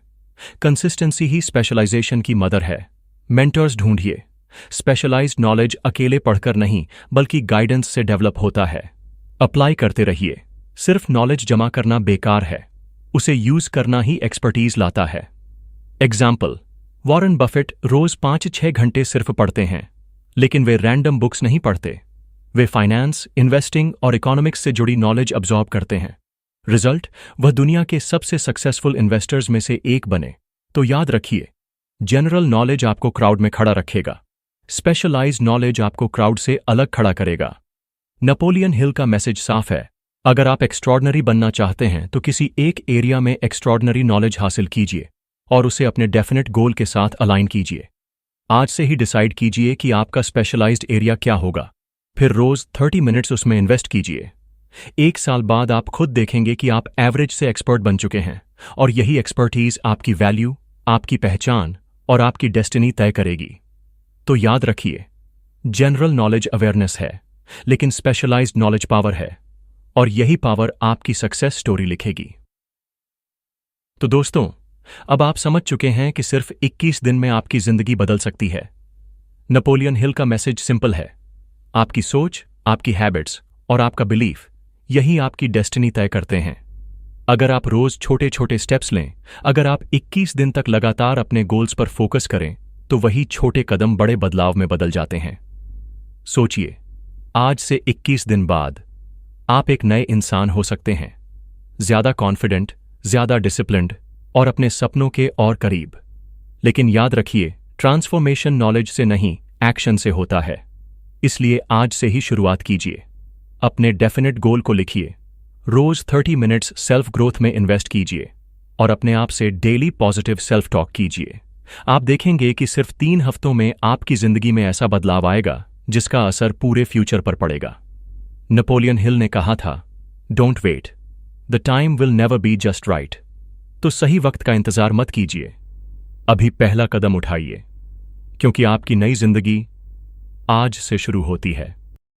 कंसिस्टेंसी ही स्पेशलाइजेशन की मदर है। मेंटर्स ढूंढिए। स्पेशलाइज्ड नॉलेज अकेले पढ़कर नहीं, बल्कि गाइडेंस से डेवलप होता है। अप्लाई करते रहिए। सिर्फ नॉलेज जमा करना बेकार है, उसे यूज करना ही एक्सपर्टीज लाता है। एग्जाम्पल, वॉरेन बफेट रोज 5-6 घंटे सिर्फ पढ़ते हैं, लेकिन वे रैंडम बुक्स नहीं पढ़ते। वे फाइनेंस, इन्वेस्टिंग और इकोनॉमिक्स से जुड़ी नॉलेज अब्जॉर्ब करते हैं। रिजल्ट, वह दुनिया के सबसे सक्सेसफुल इन्वेस्टर्स में से एक बने। तो याद रखिए, जनरल नॉलेज आपको क्राउड में खड़ा रखेगा, स्पेशलाइज्ड नॉलेज आपको क्राउड से अलग खड़ा करेगा। नेपोलियन हिल का मैसेज साफ है, अगर आप एक्स्ट्रॉर्डनरी बनना चाहते हैं तो किसी एक एरिया में एक्स्ट्रॉर्डनरी नॉलेज हासिल कीजिए और उसे अपने डेफिनेट गोल के साथ अलाइन कीजिए। आज से ही डिसाइड कीजिए कि आपका स्पेशलाइज्ड एरिया क्या होगा, फिर रोज 30 मिनट्स उसमें इन्वेस्ट कीजिए। 1 साल बाद आप खुद देखेंगे कि आप एवरेज से एक्सपर्ट बन चुके हैं, और यही एक्सपर्टीज आपकी वैल्यू, आपकी पहचान और आपकी डेस्टिनी तय करेगी। तो याद रखिए, जनरल नॉलेज अवेयरनेस है, लेकिन स्पेशलाइज्ड नॉलेज पावर है, और यही पावर आपकी सक्सेस स्टोरी लिखेगी। तो दोस्तों, अब आप समझ चुके हैं कि सिर्फ 21 दिन में आपकी जिंदगी बदल सकती है। नेपोलियन हिल का मैसेज सिंपल है, आपकी सोच, आपकी हैबिट्स और आपका बिलीफ, यही आपकी डेस्टिनी तय करते हैं। अगर आप रोज छोटे छोटे स्टेप्स लें, अगर आप 21 दिन तक लगातार अपने गोल्स पर फोकस करें, तो वही छोटे कदम बड़े बदलाव में बदल जाते हैं। सोचिए, आज से 21 दिन बाद आप एक नए इंसान हो सकते हैं, ज्यादा कॉन्फिडेंट, ज्यादा डिसिप्लिन्ड और अपने सपनों के और करीब। लेकिन याद रखिए, ट्रांसफॉर्मेशन नॉलेज से नहीं, एक्शन से होता है। इसलिए आज से ही शुरुआत कीजिए। अपने डेफिनेट गोल को लिखिए, रोज 30 मिनट्स सेल्फ ग्रोथ में इन्वेस्ट कीजिए और अपने आप से डेली पॉजिटिव सेल्फ टॉक कीजिए। आप देखेंगे कि सिर्फ 3 हफ्तों में आपकी जिंदगी में ऐसा बदलाव आएगा जिसका असर पूरे फ्यूचर पर पड़ेगा। नेपोलियन हिल ने कहा था, don't wait, the time will never be just right. तो सही वक्त का इंतजार मत कीजिए, अभी पहला कदम उठाइए, क्योंकि आपकी नई जिंदगी आज से शुरू होती है।